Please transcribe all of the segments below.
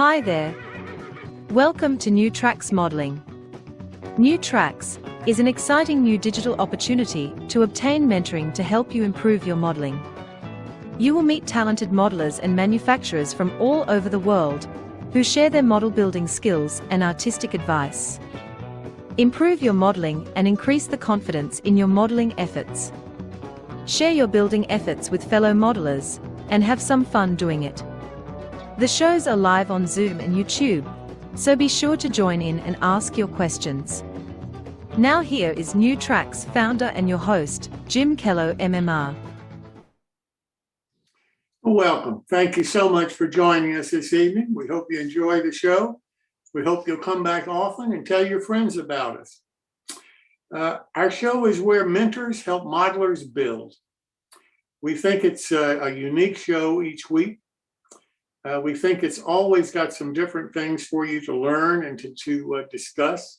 Hi there. Welcome to New Tracks Modeling. New Tracks is an exciting new digital opportunity to obtain mentoring to help you improve your modeling. You will meet talented modelers and manufacturers from all over the world who share their model building skills and artistic advice. Improve your modeling and increase the confidence in your modeling efforts. Share your building efforts with fellow modelers and have some fun doing it. The shows are live on Zoom and YouTube, so be sure to join in and ask your questions. Now here is New Tracks founder and your host, Jim Kello, MMR. Welcome. Thank you so much for joining us this evening. We hope you enjoy the show. We hope you'll come back often and tell your friends about us. Our show is where mentors help modelers build. We think it's a unique show each week. We think it's always got some different things for you to learn and to discuss.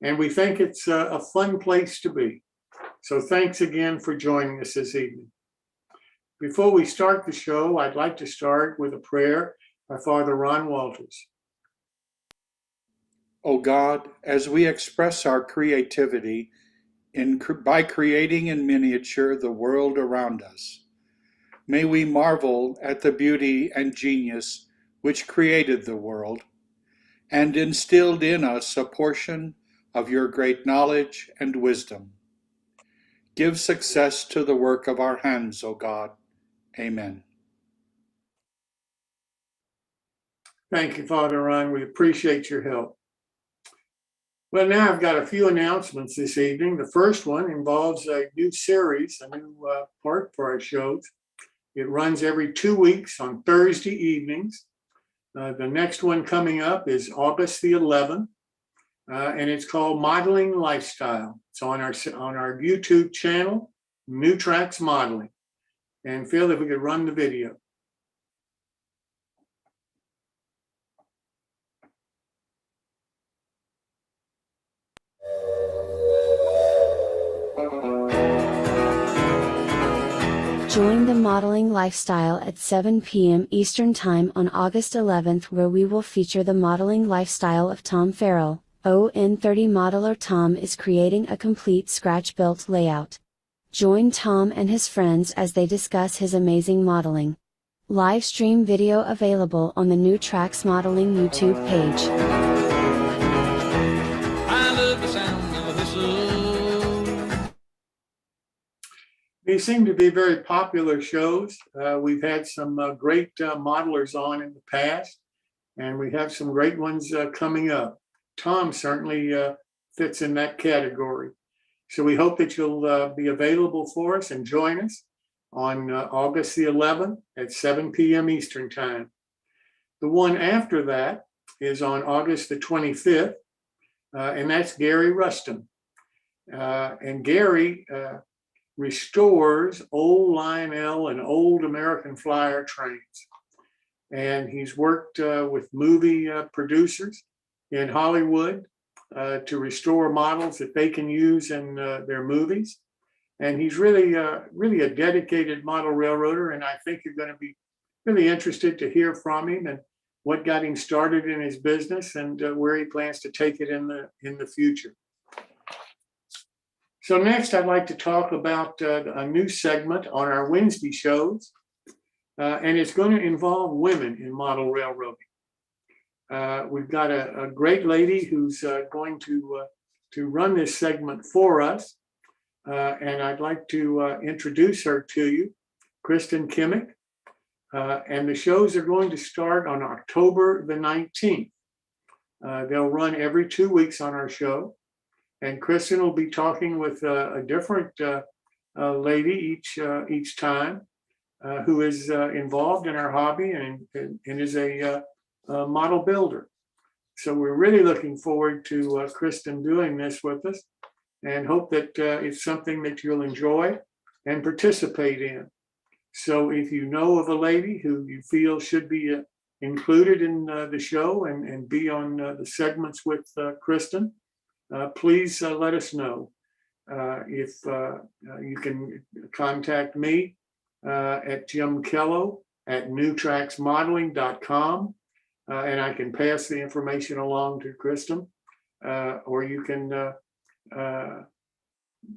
And we think it's a fun place to be. So thanks again for joining us this evening. Before we start the show, I'd like to start with a prayer by Father Ron Walters. O God, as we express our creativity by creating in miniature the world around us, may we marvel at the beauty and genius which created the world and instilled in us a portion of your great knowledge and wisdom. Give success to the work of our hands, O God. Amen. Thank you, Father Ron. We appreciate your help. Well, now I've got a few announcements this evening. The first one involves a new series, a new part for our shows. It runs every 2 weeks on Thursday evenings. The next one coming up is August the 11th, and it's called Modeling Lifestyle. It's on our YouTube channel, New Tracks Modeling. And Phil, if we could run the video. Join the modeling lifestyle at 7 p.m. Eastern Time on August 11th, where we will feature the modeling lifestyle of Tom Farrell. ON30 modeler Tom is creating a complete scratch-built layout. Join Tom and his friends as they discuss his amazing modeling. Live stream video available on the New Tracks Modeling YouTube page. I love the sound of a whistle. These seem to be very popular shows. We've had some great modelers on in the past, and we have some great ones coming up. Tom certainly fits in that category. So we hope that you'll be available for us and join us on August the 11th at 7 p.m. Eastern Time. The one after that is on August the 25th, and that's Gary Rustom. And Gary restores old Lionel and old American Flyer trains. And he's worked with movie producers in Hollywood to restore models that they can use in their movies. And he's really a dedicated model railroader, and I think you're going to be really interested to hear from him and what got him started in his business and where he plans to take it in the future. So next, I'd like to talk about a new segment on our Wednesday shows, and it's going to involve women in model railroading. We've got a great lady who's going to run this segment for us, and I'd like to introduce her to you, Kristin Kimmick. And the shows are going to start on October the 19th. They'll run every 2 weeks on our show. And Kristin will be talking with a different lady each time who is involved in our hobby and is a model builder. So we're really looking forward to Kristin doing this with us and hope that it's something that you'll enjoy and participate in. So if you know of a lady who you feel should be included in the show and be on the segments with Kristin, please let us know. If you can contact me at jimkello@newtracksmodeling.com. and I can pass the information along to Kristin, or you can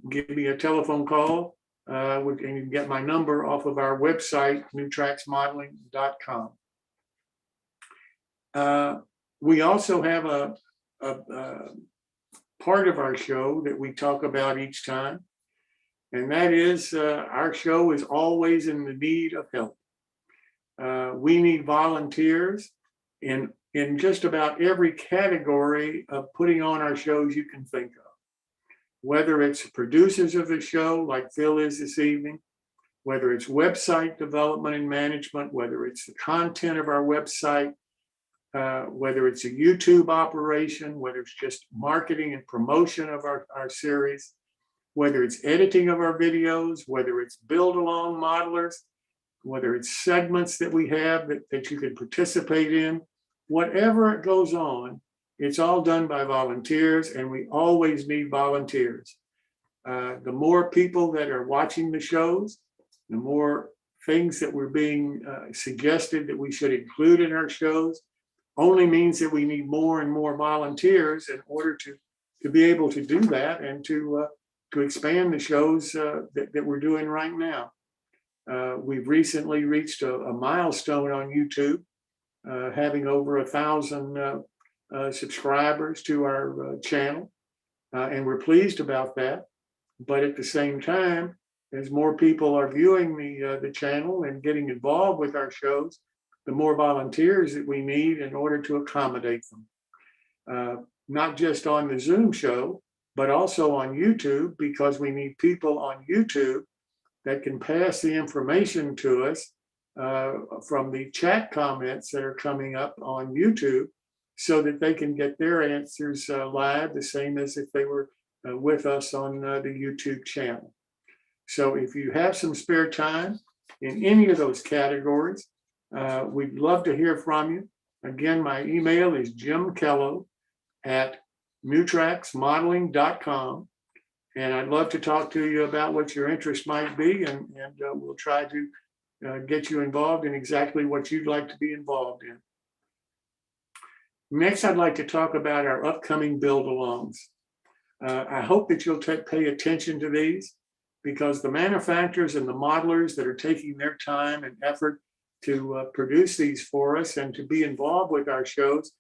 give me a telephone call, and you can get my number off of our website, newtracksmodeling.com. We also have a part of our show that we talk about each time, and that is our show is always in the need of help. We need volunteers in just about every category of putting on our shows you can think of. Whether it's producers of the show, like Phil is this evening, whether it's website development and management, whether it's the content of our website, whether it's a YouTube operation, whether it's just marketing and promotion of our series, whether it's editing of our videos, whether it's build-along modelers, whether it's segments that we have that you can participate in, whatever it goes on, it's all done by volunteers, and we always need volunteers. The more people that are watching the shows, the more things that we're being suggested that we should include in our shows, only means that we need more and more volunteers in order to be able to do that and to expand the shows that we're doing right now. We've recently reached a milestone on YouTube, having over 1,000 subscribers to our channel, and we're pleased about that. But at the same time, as more people are viewing the channel and getting involved with our shows, the more volunteers that we need in order to accommodate them. Not just on the Zoom show, but also on YouTube, because we need people on YouTube that can pass the information to us from the chat comments that are coming up on YouTube, so that they can get their answers live, the same as if they were with us on the YouTube channel. So if you have some spare time in any of those categories, we'd love to hear from you. Again, my email is jimkello@newtracksmodeling.com, and I'd love to talk to you about what your interest might be, and we'll try to get you involved in exactly what you'd like to be involved in. Next, I'd like to talk about our upcoming build-alongs. I hope that you'll pay attention to these, because the manufacturers and the modelers that are taking their time and effort to produce these for us and to be involved with our shows,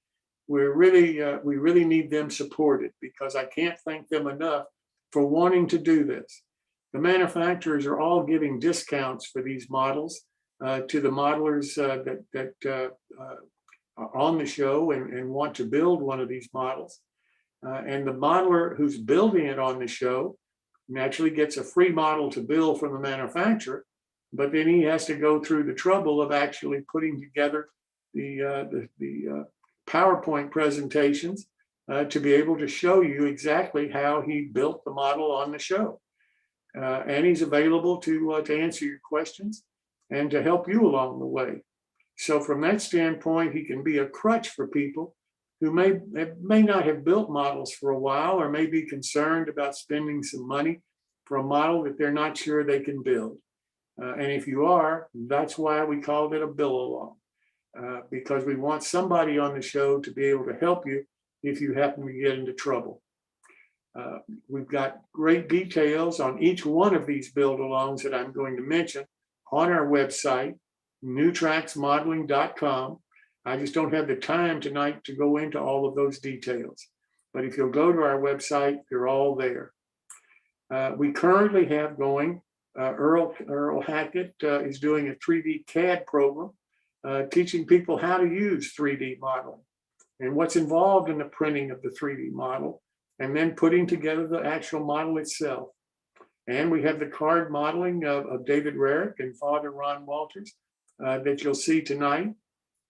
we really need them supported, because I can't thank them enough for wanting to do this. The manufacturers are all giving discounts for these models to the modelers that are on the show and want to build one of these models. And the modeler who's building it on the show naturally gets a free model to build from the manufacturer, but then he has to go through the trouble of actually putting together the PowerPoint presentations to be able to show you exactly how he built the model on the show. And he's available to answer your questions and to help you along the way. So from that standpoint, he can be a crutch for people who may not have built models for a while, or may be concerned about spending some money for a model that they're not sure they can build. And if you are, that's why we called it a build-along, because we want somebody on the show to be able to help you if you happen to get into trouble. We've got great details on each one of these build-alongs that I'm going to mention on our website, newtracksmodeling.com. I just don't have the time tonight to go into all of those details. But if you'll go to our website, they're all there. We currently have going, Earl Hackett is doing a 3D CAD program, teaching people how to use 3D modeling and what's involved in the printing of the 3D model, and then putting together the actual model itself. And we have the card modeling of David Rarick and Father Ron Walters that you'll see tonight.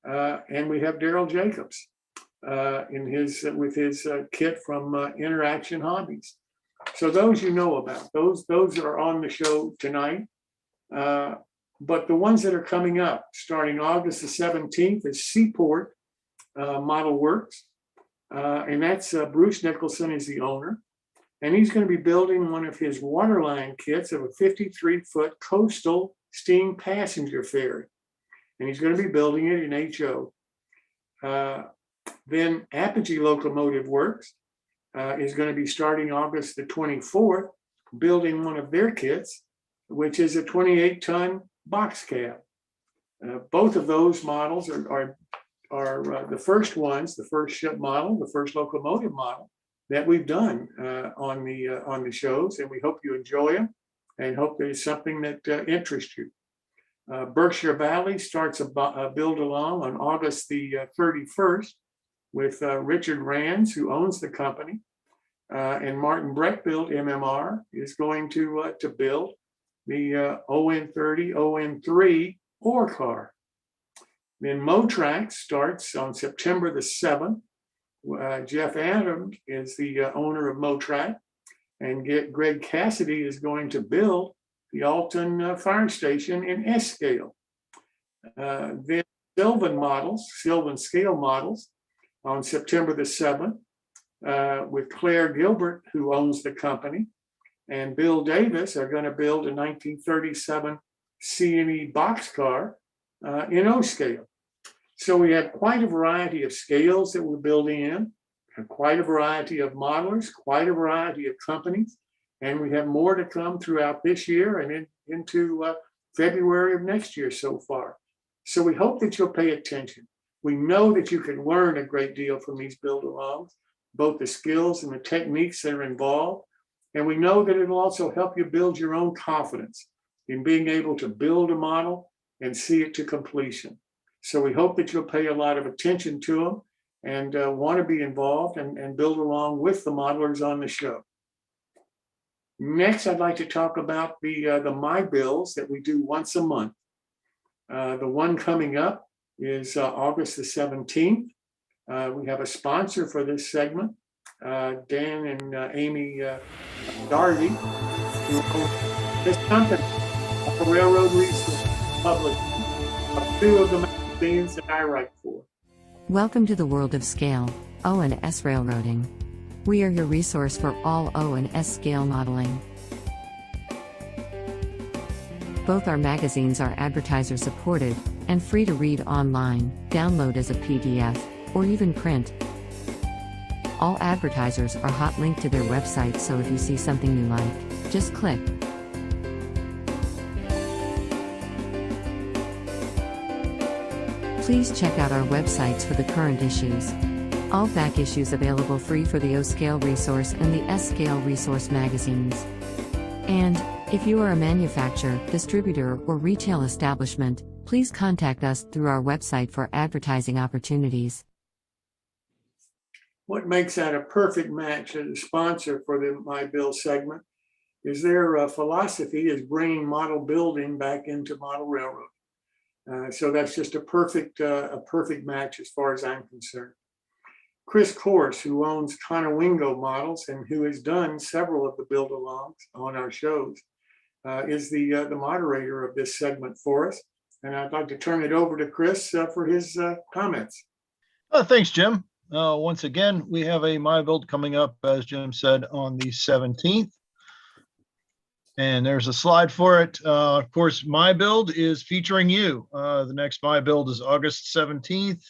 And we have Daryl Jacobs with his kit from Interaction Hobbies. So those you know about, those are on the show tonight. But the ones that are coming up, starting August the 17th, is Seaport Model Works. And that's Bruce Nicholson is the owner. And he's going to be building one of his waterline kits of a 53-foot coastal steam passenger ferry. And he's going to be building it in HO. Then Apogee Locomotive Works is going to be starting August the 24th, building one of their kits, which is a 28-ton box cab. Both of those models are the first ones, the first ship model, the first locomotive model that we've done on the shows, and we hope you enjoy them and hope there's something that interests you. Berkshire Valley starts a build along on August the 31st with Richard Rands, who owns the company, and Martin Breckbild, MMR, is going to build the ON30, ON3 ore car. Then Motrax starts on September the 7th. Jeff Adams is the owner of Motrack, and Greg Cassidy is going to build the Alton Fire Station in S scale. Then Sylvan scale models on September the 7th with Claire Gilbert, who owns the company, and Bill Davis are going to build a 1937 C&E boxcar in O scale. So we have quite a variety of scales that we're building in, and quite a variety of modelers, quite a variety of companies, and we have more to come throughout this year and into February of next year so far. So we hope that you'll pay attention. We know that you can learn a great deal from these build-alongs, both the skills and the techniques that are involved, and we know that it'll also help you build your own confidence in being able to build a model and see it to completion. So we hope that you'll pay a lot of attention to them and want to be involved and build along with the modelers on the show. Next, I'd like to talk about the My Builds that we do once a month. The one coming up is August the 17th. We have a sponsor for this segment, Dan and Amy Darby, who own this company, Railroad Resource Public, two of the magazines that I write for. Welcome to the world of scale, O and S railroading. We are your resource for all O and S scale modeling. Both our magazines are advertiser supported and free to read online, download as a PDF, or even print. All advertisers are hot linked to their website, so if you see something you like, just click. Please check out our websites for the current issues. All back issues available free for the O-Scale Resource and the S-Scale Resource magazines. And, if you are a manufacturer, distributor, or retail establishment, please contact us through our website for advertising opportunities. What makes that a perfect match as a sponsor for the My Build segment is their philosophy is bringing model building back into model railroad. So that's just a perfect match as far as I'm concerned. Chris Corse, who owns Conowingo Models and who has done several of the build-alongs on our shows, is the moderator of this segment for us. And I'd like to turn it over to Chris for his comments. Thanks, Jim. Once again, we have a My Build coming up, as Jim said, on the 17th. And there's a slide for it. Of course, My Build is featuring you. The next My Build is August 17th.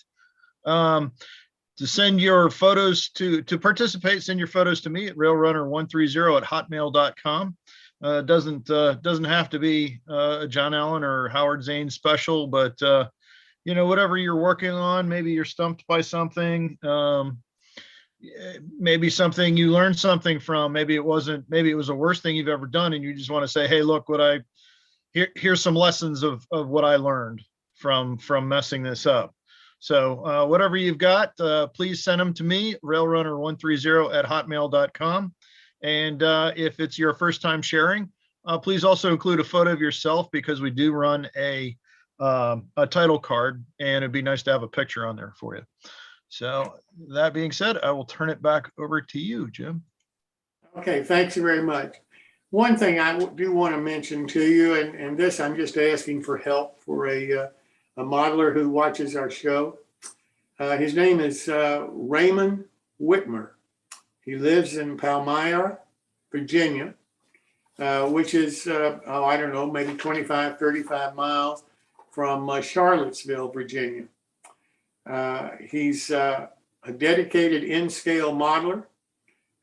To send your photos to participate, send your photos to me at railrunner130@hotmail.com. Doesn't have to be a John Allen or Howard Zane special, but whatever you're working on, maybe you're stumped by something. Maybe something you learned something from, maybe it was the worst thing you've ever done, and you just want to say, hey, look, here's some lessons of what I learned from messing this up. So whatever you've got, please send them to me, railrunner130@hotmail.com. And if it's your first time sharing, please also include a photo of yourself, because we do run a title card, and it'd be nice to have a picture on there for you. So that being said, I will turn it back over to you, Jim. Okay, thanks very much. One thing I do want to mention to you, and this I'm just asking for help for a modeler who watches our show. His name is Raymond Whitmer. He lives in Palmyra, Virginia, which is, I don't know, maybe 25, 35 miles from Charlottesville, Virginia. He's a dedicated in-scale modeler,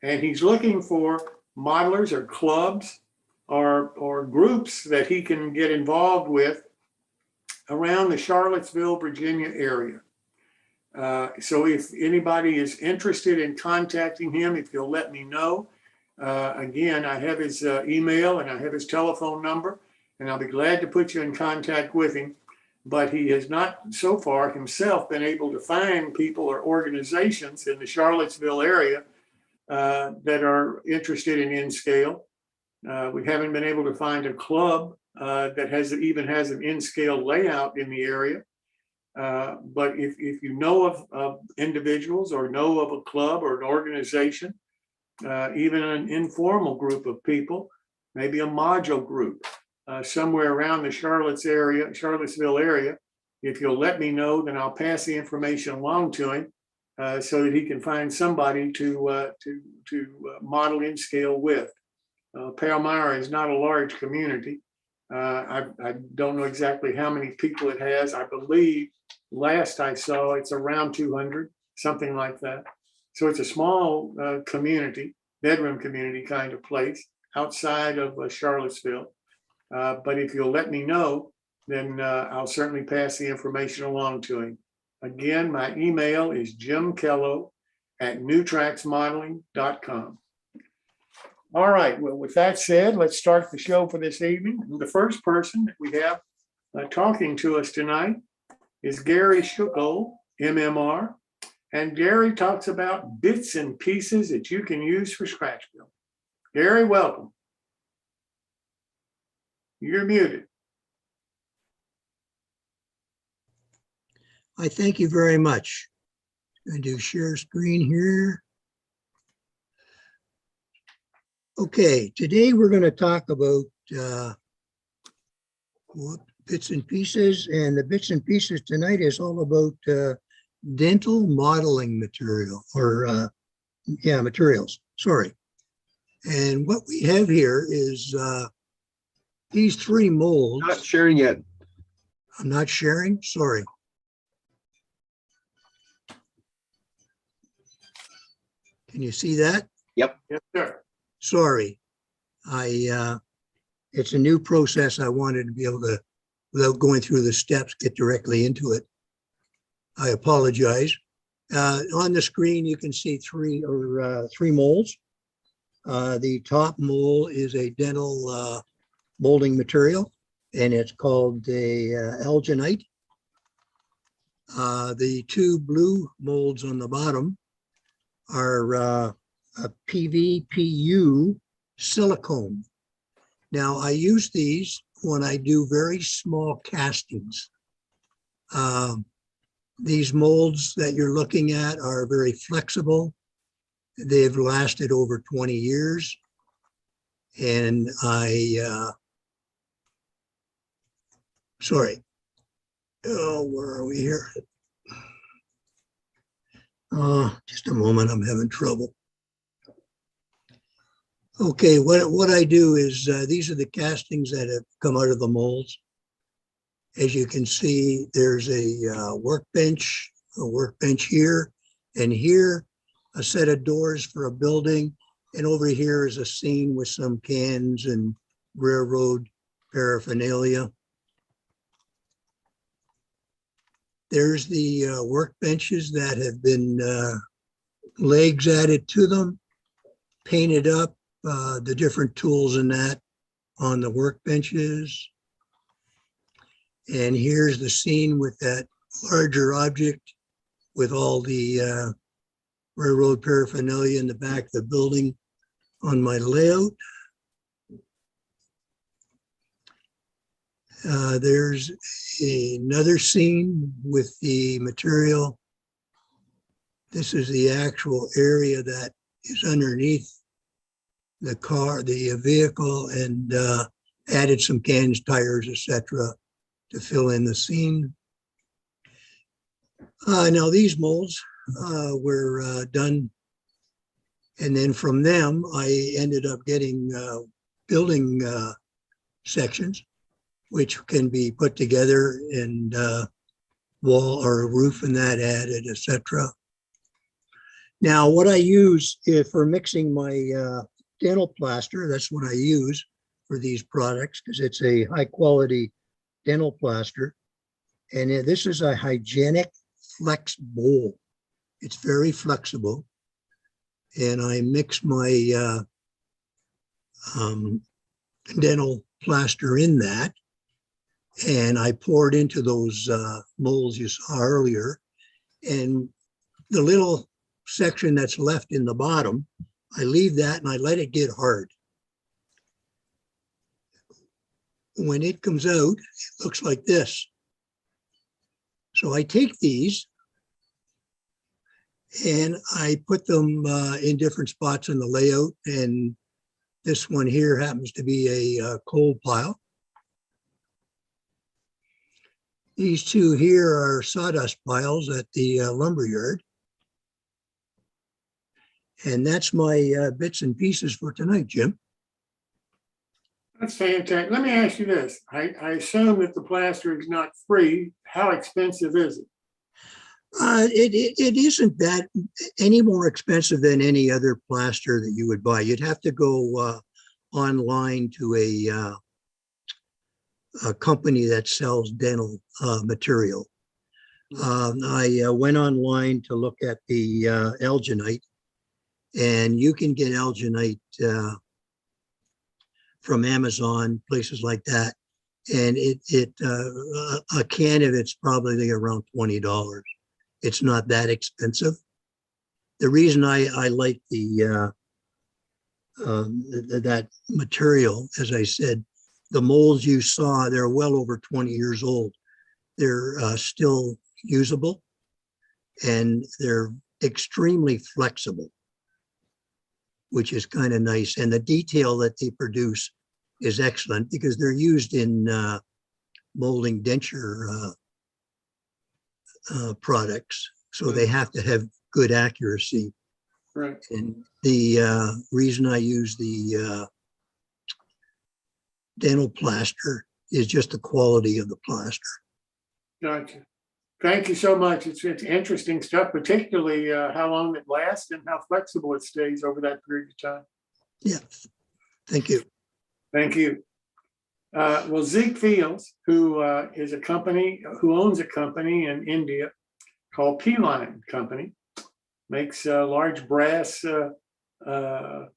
and he's looking for modelers or clubs or groups that he can get involved with around the Charlottesville, Virginia area. So if anybody is interested in contacting him, if you'll let me know. Again, I have his email and I have his telephone number, and I'll be glad to put you in contact with him. But he has not so far himself been able to find people or organizations in the Charlottesville area that are interested in in-scale. We haven't been able to find a club that even has an in-scale layout in the area. But if you know of individuals or know of a club or an organization, even an informal group of people, maybe a module group, somewhere around the Charlottesville area, if you'll let me know, then I'll pass the information along to him so that he can find somebody to model in scale with. Palmyra is not a large community. I don't know exactly how many people it has. I believe last I saw it's around 200, something like that. So it's a small community, bedroom community kind of place outside of Charlottesville. But if you'll let me know, then I'll certainly pass the information along to him. Again, my email is jimkello@newtracksmodeling.com. All right, well, with that said, let's start the show for this evening. The first person that we have talking to us tonight is Gary Shurgold, MMR. And Gary talks about bits and pieces that you can use for Scratchbuilding. Gary, welcome. You're muted. I thank you very much. I'm going to do share screen here. Okay, today we're going to talk about bits and pieces, and the bits and pieces tonight is all about dental modeling material, or materials, sorry. And what we have here is these three molds. Not sharing yet. I'm not sharing, sorry. Can you see that? Yep. Yes, sir. Sorry, it's a new process. I wanted to be able to, without going through the steps, get directly into it. I apologize. On the screen, you can see three molds. The top mold is a dental molding material, and it's called a alginite. The two blue molds on the bottom are a PVPU silicone. Now, I use these when I do very small castings. These molds that you're looking at are very flexible. They've lasted over 20 years. And sorry. Oh, where are we here? Just a moment, I'm having trouble. Okay, what I do is these are the castings that have come out of the molds. As you can see, there's a workbench here, and here a set of doors for a building, and over here is a scene with some cans and railroad paraphernalia. There's the workbenches that have been legs added to them, painted up, the different tools and that on the workbenches. And here's the scene with that larger object with all the railroad paraphernalia in the back of the building on my layout. There's another scene with the material. This is the actual area that is underneath the car, the vehicle, and added some cans, tires, etc. to fill in the scene. Now these molds were done, and then from them I ended up getting building sections, which can be put together and wall or roof and that added, etc. Now, what I use for mixing my dental plaster, that's what I use for these products because it's a high quality dental plaster. And this is a hygienic flex bowl. It's very flexible. And I mix my dental plaster in that. And I pour it into those molds you saw earlier. And the little section that's left in the bottom, I leave that and I let it get hard. When it comes out, it looks like this. So I take these and I put them in different spots in the layout. And this one here happens to be a coal pile. These two here are sawdust piles at the lumberyard. And that's my bits and pieces for tonight, Jim. That's fantastic. Let me ask you this. I assume that the plaster is not free. How expensive is it? It isn't that any more expensive than any other plaster that you would buy. You'd have to go online to a company that sells dental material. I went online to look at the alginite, and you can get alginite from Amazon, places like that. And a can of it's probably around $20. It's not that expensive. The reason I like that material, as I said, the molds you saw, they're well over 20 years old. They're still usable and they're extremely flexible, which is kind of nice. And the detail that they produce is excellent because they're used in molding denture products. So they have to have good accuracy. Right. And the reason I use the dental plaster is just the quality of the plaster. Gotcha. Thank you so much. It's interesting stuff, particularly how long it lasts and how flexible it stays over that period of time. Yeah. Thank you. Thank you. Well, Zeke Fields, who owns a company in India called P-Line Company, makes large brass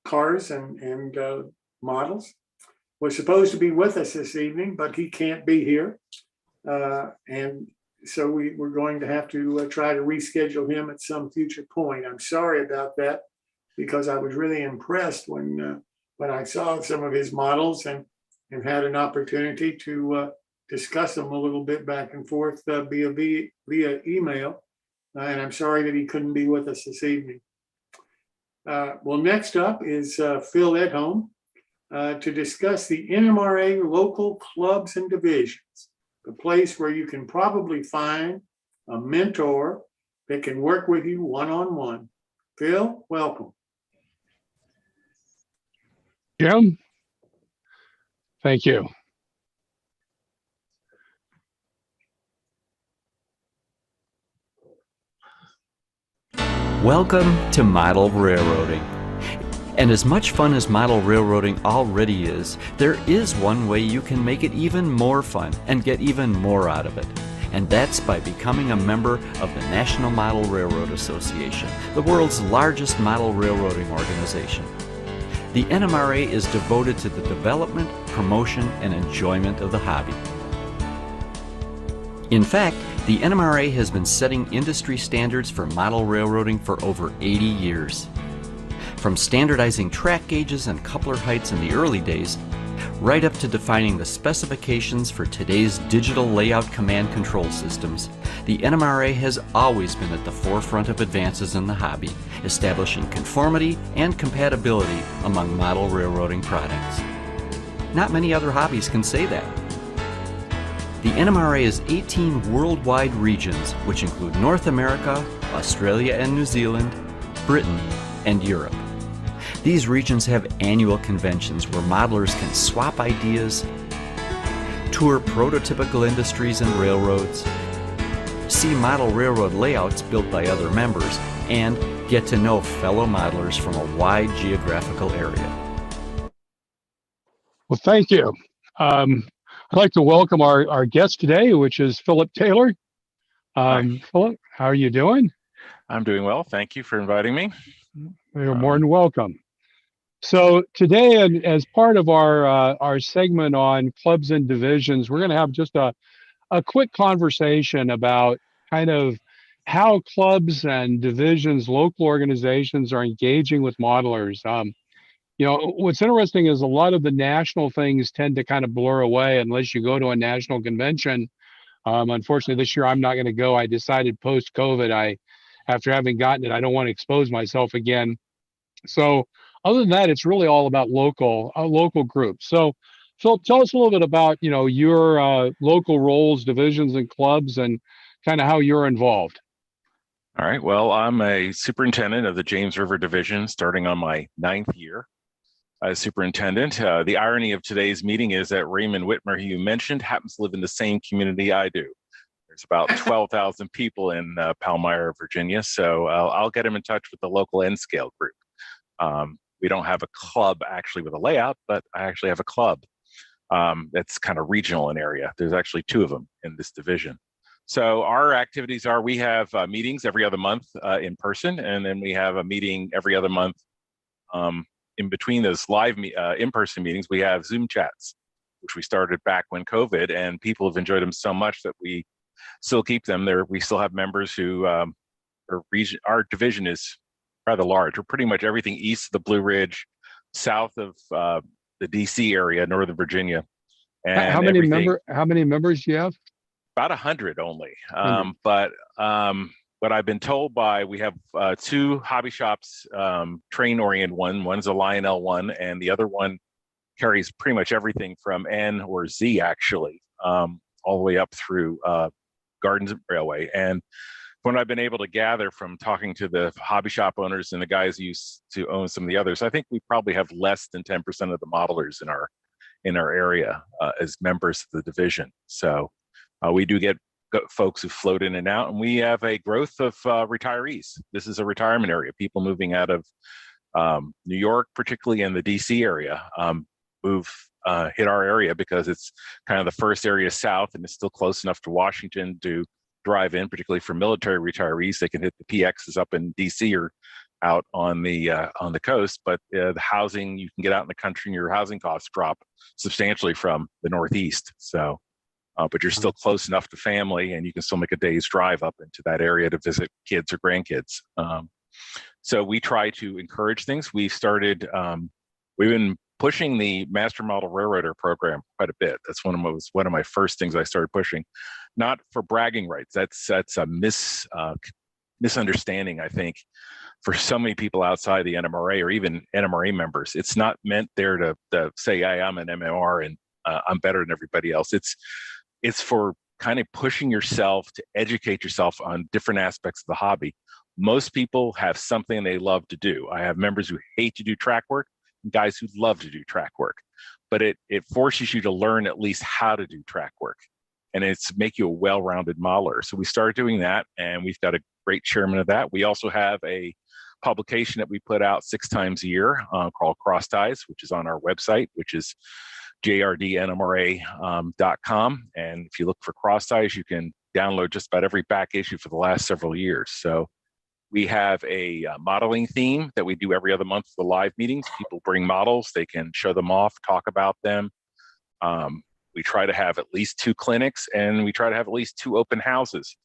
cars and models, was supposed to be with us this evening, but he can't be here. And so we're going to have to try to reschedule him at some future point. I'm sorry about that because I was really impressed when I saw some of his models and had an opportunity to discuss them a little bit back and forth via email. And I'm sorry that he couldn't be with us this evening. Well, next up is Phil Edholm to discuss the NMRA local clubs and divisions, the place where you can probably find a mentor that can work with you one-on-one. Phil, welcome. Jim, thank you. Welcome to model railroading. And as much fun as model railroading already is, there is one way you can make it even more fun and get even more out of it. And that's by becoming a member of the National Model Railroad Association, the world's largest model railroading organization. The NMRA is devoted to the development, promotion, and enjoyment of the hobby. In fact, the NMRA has been setting industry standards for model railroading for over 80 years. From standardizing track gauges and coupler heights in the early days, right up to defining the specifications for today's digital layout command control systems, the NMRA has always been at the forefront of advances in the hobby, establishing conformity and compatibility among model railroading products. Not many other hobbies can say that. The NMRA has 18 worldwide regions, which include North America, Australia and New Zealand, Britain, and Europe. These regions have annual conventions where modelers can swap ideas, tour prototypical industries and railroads, see model railroad layouts built by other members, and get to know fellow modelers from a wide geographical area. Well, thank you. I'd like to welcome our guest today, which is Phillip Taylor. Phillip, how are you doing? I'm doing well. Thank you for inviting me. You're more than welcome. So today, as part of our segment on clubs and divisions, we're going to have just a quick conversation about kind of how clubs and divisions, local organizations are engaging with modelers. What's interesting is a lot of the national things tend to kind of blur away unless you go to a national convention. Unfortunately, this year I'm not going to go. I decided post-COVID, after having gotten it, I don't want to expose myself again. So other than that, it's really all about local groups. So Phil, tell us a little bit about, your local roles, divisions, and clubs, and kind of how you're involved. All right. Well, I'm a superintendent of the James River Division, starting on my 9th year as superintendent. The irony of today's meeting is that Raymond Whitmer, who you mentioned, happens to live in the same community I do. There's about 12,000 people in Palmyra, Virginia. So I'll get him in touch with the local N-Scale group. We don't have a club actually with a layout, but I actually have a club that's kind of regional in area. There's actually 2 of them in this division. So our activities are, we have meetings every other month in person, and then we have a meeting every other month. In between those live in-person meetings, we have Zoom chats, which we started back when COVID, and people have enjoyed them so much that we still keep them there. We still have members who, our division is rather large. We're pretty much everything east of the Blue Ridge, south of the DC area, Northern Virginia. And how many members do you have? About 100 only. But what I've been told by, we have 2 hobby shops, train-oriented one's a Lionel one, and the other one carries pretty much everything from N or Z actually, all the way up through Gardens Railway. And when I've been able to gather from talking to the hobby shop owners and the guys who used to own some of the others, I think we probably have less than 10% of the modelers in our area as members of the division. So we do get folks who float in and out, and we have a growth of retirees. This is a retirement area. People moving out of New York, particularly in the DC area, hit our area because it's kind of the first area south, and it's still close enough to Washington to drive in, particularly for military retirees. They can hit the PXs up in DC or out on the coast, but the housing, you can get out in the country and your housing costs drop substantially from the Northeast. So but you're still close enough to family, and you can still make a day's drive up into that area to visit kids or grandkids. So we try to encourage things. We've been pushing the Master Model Railroader program quite a bit. That's one of my first things I started pushing, not for bragging rights. That's a misunderstanding, I think, for so many people outside the NMRA or even NMRA members. It's not meant there to say, hey, I'm an MMR and I'm better than everybody else. It's for kind of pushing yourself to educate yourself on different aspects of the hobby. Most people have something they love to do. I have members who hate to do track work, and guys who love to do track work, but it forces you to learn at least how to do track work, and it's make you a well-rounded modeler. So we started doing that, and we've got a great chairman of that. We also have a publication that we put out 6 times a year called Cross Ties, which is on our website, which is jrdnmra.com. And if you look for Cross Ties, you can download just about every back issue for the last several years. So we have a modeling theme that we do every other month for the live meetings. People bring models, they can show them off, talk about them. We try to have at least 2 clinics, and we try to have at least 2 open houses.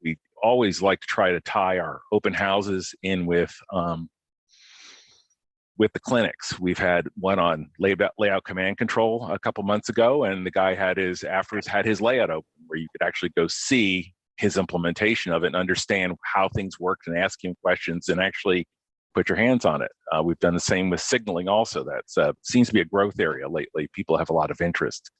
We always like to try to tie our open houses in with the clinics. We've had one on layout command control a couple months ago, and the guy afterwards had his layout open where you could actually go see his implementation of it and understand how things worked and ask him questions and actually put your hands on it. We've done the same with signaling also. That seems to be a growth area lately. People have a lot of interest.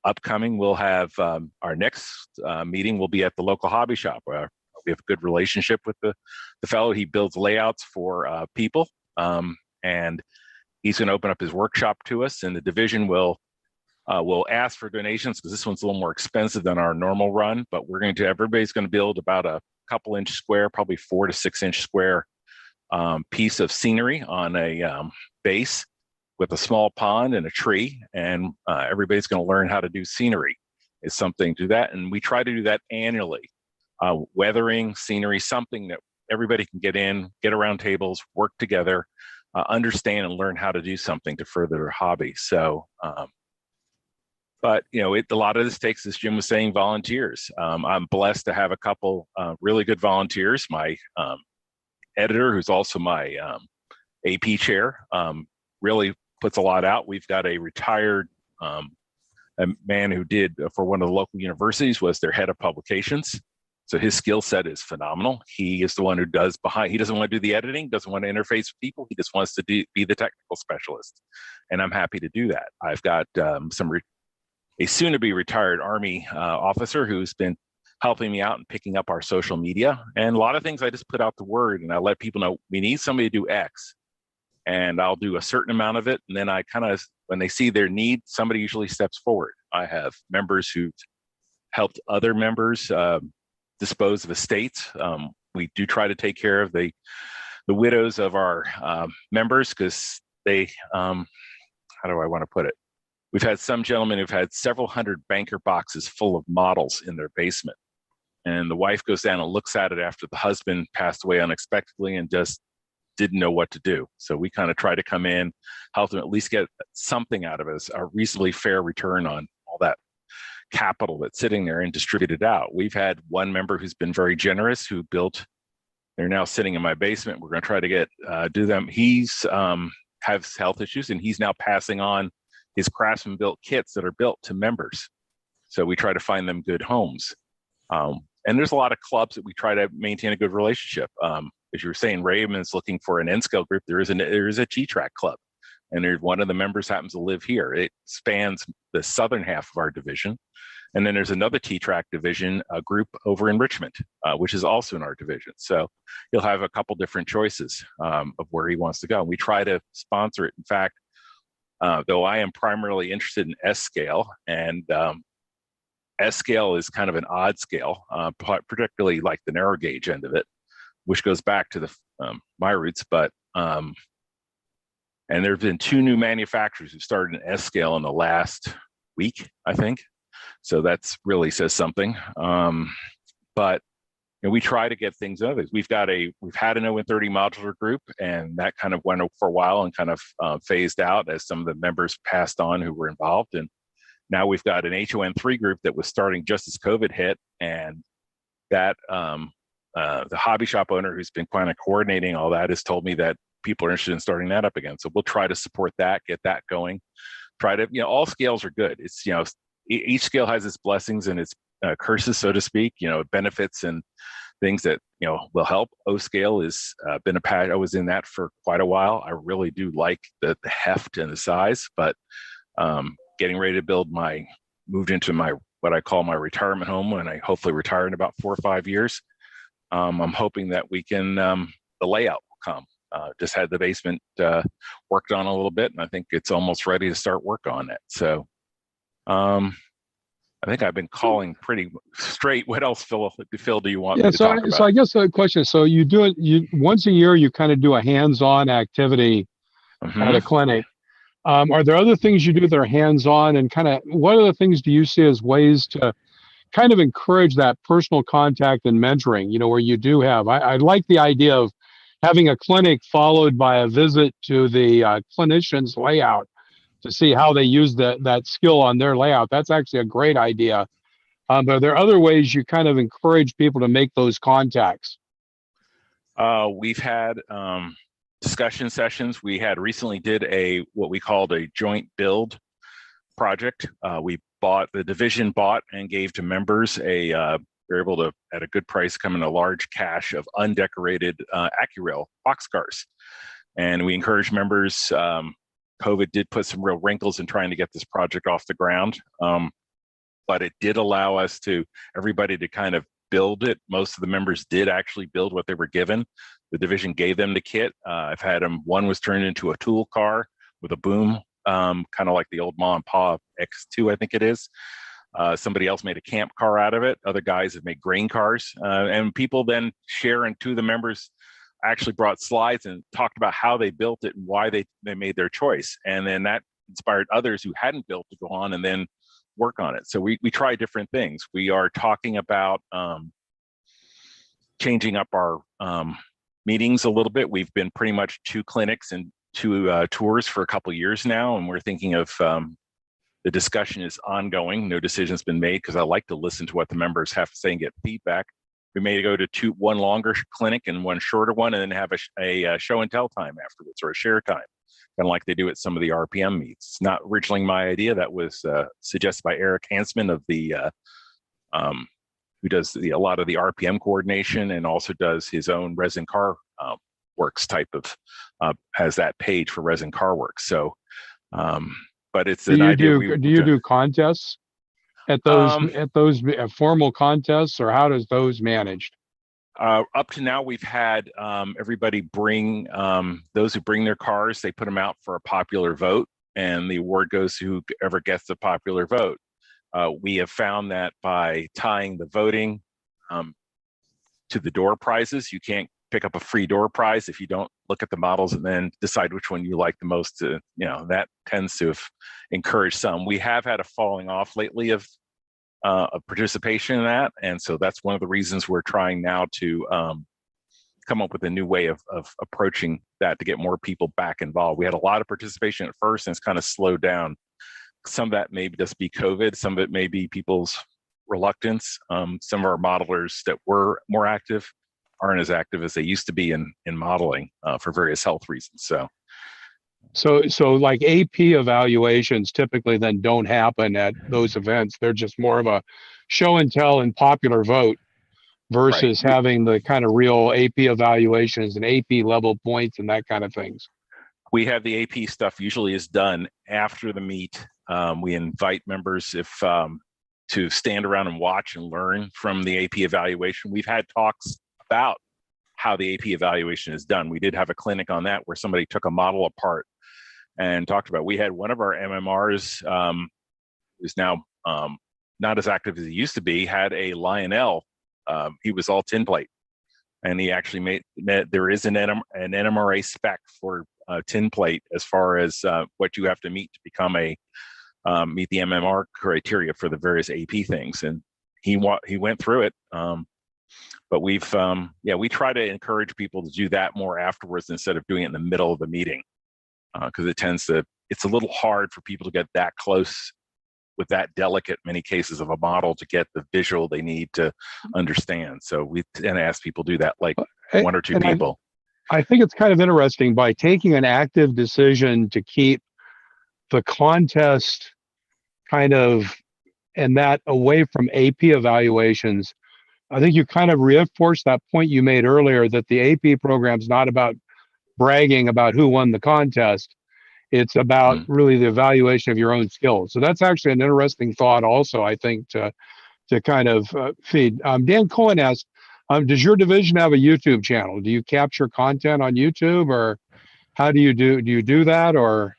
Upcoming, we'll have our next meeting will be at the local hobby shop. We have a good relationship with the fellow. He builds layouts for people. And he's going to open up his workshop to us, and the division will We'll ask for donations because this one's a little more expensive than our normal run, but everybody's going to build about a couple inch square, probably 4 to 6 inch square piece of scenery on a base with a small pond and a tree, and everybody's going to learn how to do scenery. Is something to do that, and we try to do that annually. Weathering, scenery, something that everybody can get in, get around tables, work together, understand and learn how to do something to further their hobby. So, but a lot of this takes, as Jim was saying, volunteers. I'm blessed to have a couple really good volunteers. My editor, who's also my AP chair, really puts a lot out. We've got a retired a man who did for one of the local universities, was their head of publications. So his skill set is phenomenal. He is the one who does he doesn't want to do the editing, doesn't want to interface with people. He just wants to be the technical specialist. And I'm happy to do that. I've got a soon to be retired Army officer who's been helping me out and picking up our social media. And a lot of things I just put out the word and I let people know we need somebody to do X. And I'll do a certain amount of it. And then I when they see their need, somebody usually steps forward. I have members who've helped other members dispose of estates. We do try to take care of the widows of our members because they, how do I want to put it? We've had some gentlemen who've had several hundred banker boxes full of models in their basement. And the wife goes down and looks at it after the husband passed away unexpectedly and just didn't know what to do. So we kind of try to come in, help them at least get something out of it, a reasonably fair return on all that capital that's sitting there and distributed out. We've had one member who's been very generous who built, they're now sitting in my basement. We're going to try to get, do them. He's has health issues and he's now passing on his craftsman built kits that are built to members. So we try to find them good homes. And there's a lot of clubs that we try to maintain a good relationship. As you were saying, Raymond's looking for an N-scale group. There is a G-Track club, and one of the members happens to live here. It spans the southern half of our division, and then there's another T-Track division, a group over in Richmond, which is also in our division. So he'll have a couple different choices of where he wants to go. We try to sponsor it. In fact, though I am primarily interested in S-scale, and S-scale is kind of an odd scale, particularly like the narrow gauge end of it, which goes back to my roots. But and there have been 2 new manufacturers who started an S-scale in the last week, I think. So that's really says something. But we try to get things others. We've had an ON30 modular group, and that kind of went for a while and kind of phased out as some of the members passed on who were involved. And now we've got an HON3 group that was starting just as COVID hit, and that the hobby shop owner who's been kind of coordinating all that has told me that people are interested in starting that up again. So we'll try to support that, get that going. Try to, all scales are good. It's, each scale has its blessings and its curses, so to speak, benefits and things that, will help. O scale is been I was in that for quite a while. I really do like the heft and the size, but getting ready to moved into what I call my retirement home, and I hopefully retire in about 4 or 5 years. I'm hoping that we can, the layout will come. Just had the basement worked on a little bit, and I think it's almost ready to start work on it. So I think I've been calling pretty straight. What else, Phil, do you want me to talk about? So I guess the question is, so you once a year, you kind of do a hands-on activity at a clinic. Are there other things you do that are hands-on, and kind of what other things do you see as ways to kind of encourage that personal contact and mentoring, where you do have, I like the idea of having a clinic followed by a visit to the clinician's layout to see how they use that skill on their layout. That's actually a great idea. But are there other ways you kind of encourage people to make those contacts? We've had discussion sessions. We had recently did what we called a joint build project. The division bought and gave to members we were able to, at a good price, come in a large cache of undecorated AccuRail boxcars. And we encourage members, COVID did put some real wrinkles in trying to get this project off the ground. But it did allow everybody to kind of build it. Most of the members did actually build what they were given. The division gave them the kit. I've had them, one was turned into a tool car with a boom kind of like the old Ma and Pa X2, I think it is. Somebody else made a camp car out of it. Other guys have made grain cars, and people then share, and two of the members actually brought slides and talked about how they built it and why they made their choice. And then that inspired others who hadn't built to go on and then work on it. So we try different things. We are talking about changing up our meetings a little bit. We've been pretty much 2 clinics and 2 tours for a couple of years now, and we're thinking of the discussion is ongoing. No decision's been made because I like to listen to what the members have to say and get feedback. We may go to 1 longer clinic and 1 shorter one, and then have a show and tell time afterwards, or a share time, kind of like they do at some of the RPM meets. It's not originally my idea. That was suggested by Eric Hansman of the who does a lot of the RPM coordination and also does his own Resin Car Works type of has that page for Resin Car Works. So, but it's an idea. Do you do contests at those formal contests, or how does those managed? Up to now, we've had everybody bring those who bring their cars. They put them out for a popular vote, and the award goes to whoever gets the popular vote. We have found that by tying the voting to the door prizes, you can't pick up a free door prize if you don't look at the models and then decide which one you like the most. That tends to have encouraged some. We have had a falling off lately of participation in that, and so that's one of the reasons we're trying now to come up with a new way of approaching that to get more people back involved. We had a lot of participation at first, and it's kind of slowed down. Some of that may just be COVID, some of it may be people's reluctance. Some of our modelers that were more active aren't as active as they used to be in modeling for various health reasons. So like AP evaluations typically then don't happen at those events. They're just more of a show and tell and popular vote versus having the kind of real AP evaluations and AP level points and that kind of things. We have the AP stuff usually is done after the meet. We invite members to stand around and watch and learn from the AP evaluation. We've had talks about how the AP evaluation is done. We did have a clinic on that where somebody took a model apart and talked about. We had one of our MMRs who's now not as active as he used to be, had a Lionel. He was all tin plate, and he actually there is an NMRA spec for tin plate as far as what you have to meet to become meet the MMR criteria for the various AP things, and he went through it. But we try to encourage people to do that more afterwards instead of doing it in the middle of the meeting, because it's a little hard for people to get that close with that delicate, many cases, of a model to get the visual they need to understand. So we tend to ask people to do that, like 1 or 2 people. I think it's kind of interesting, by taking an active decision to keep the contest kind of and that away from AP evaluations. I think you kind of reinforced that point you made earlier, that the AP program is not about bragging about who won the contest. It's about really the evaluation of your own skills. So that's actually an interesting thought also, I think, to kind of feed. Dan Cohen asked, does your division have a YouTube channel? Do you capture content on YouTube, or how do you do that? Or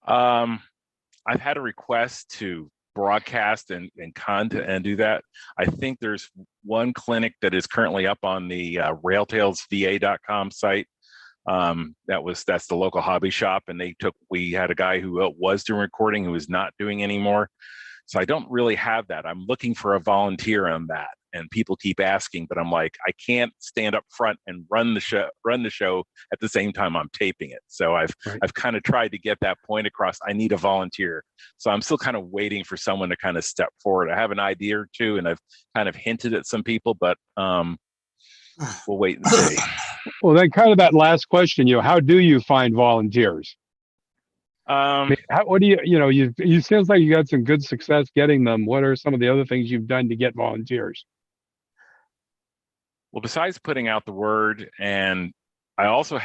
I've had a request to broadcast and content and do that. I think there's one clinic that is currently up on the railtailsva.com site. That's the local hobby shop, and we had a guy who was doing recording who is not doing anymore. So I don't really have that. I'm looking for a volunteer on that, and people keep asking, but I'm like, I can't stand up front and run the show at the same time I'm taping it. So I've kind of tried to get that point across. I need a volunteer. So I'm still kind of waiting for someone to kind of step forward. I have an idea or two, and I've kind of hinted at some people, but we'll wait and see. Well, then kind of that last question, how do you find volunteers? What do you sounds like you got some good success getting them. What are some of the other things you've done to get volunteers? Well, besides putting out the word, and I also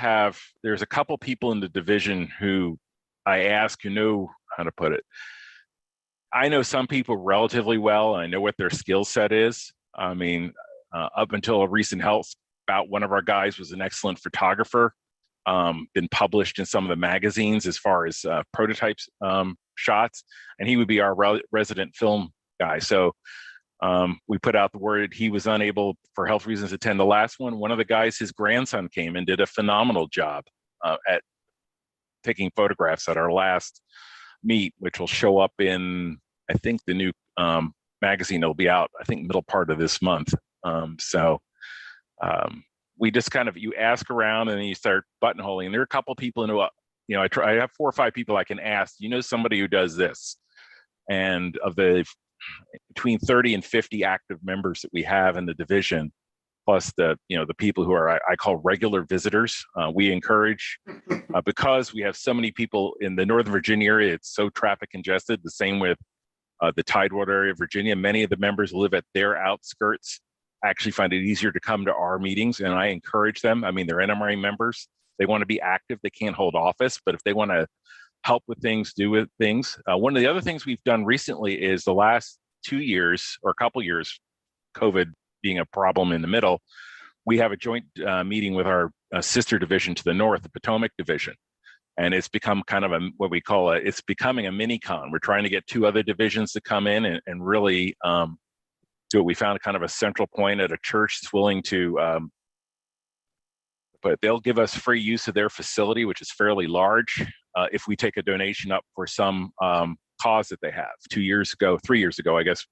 there's a couple people in the division who I ask who know how to put it. I know some people relatively well, and I know what their skill set is. I mean, up until a recent health bout, one of our guys was an excellent photographer. been published in some of the magazines as far as prototypes shots, and he would be our resident film guy. So we put out the word he was unable for health reasons to attend the last one. One of the guys, his grandson came and did a phenomenal job at taking photographs at our last meet, which will show up in, I think, the new magazine. It'll be out, I think, middle part of this month. We just kind of, you ask around and then you start buttonholing. And there are a couple people who, I have 4 or 5 people I can ask, somebody who does this. And of the between 30 and 50 active members that we have in the division, plus the people who are, I call regular visitors, we encourage, because we have so many people in the Northern Virginia area, it's so traffic congested, the same with the Tidewater area of Virginia. Many of the members live at their outskirts, actually find it easier to come to our meetings, and I encourage them. I mean, they're NMRA members. They want to be active. They can't hold office, but if they want to help with things, do with things. One of the other things we've done recently is the last 2 years or a couple years, COVID being a problem in the middle, we have a joint meeting with our sister division to the north, the Potomac division. And it's become kind of it's becoming a mini con. We're trying to get 2 other divisions to come in and really do it. We found kind of a central point at a church that's willing to, but they'll give us free use of their facility, which is fairly large, if we take a donation up for some cause that they have. 3 years ago, I guess,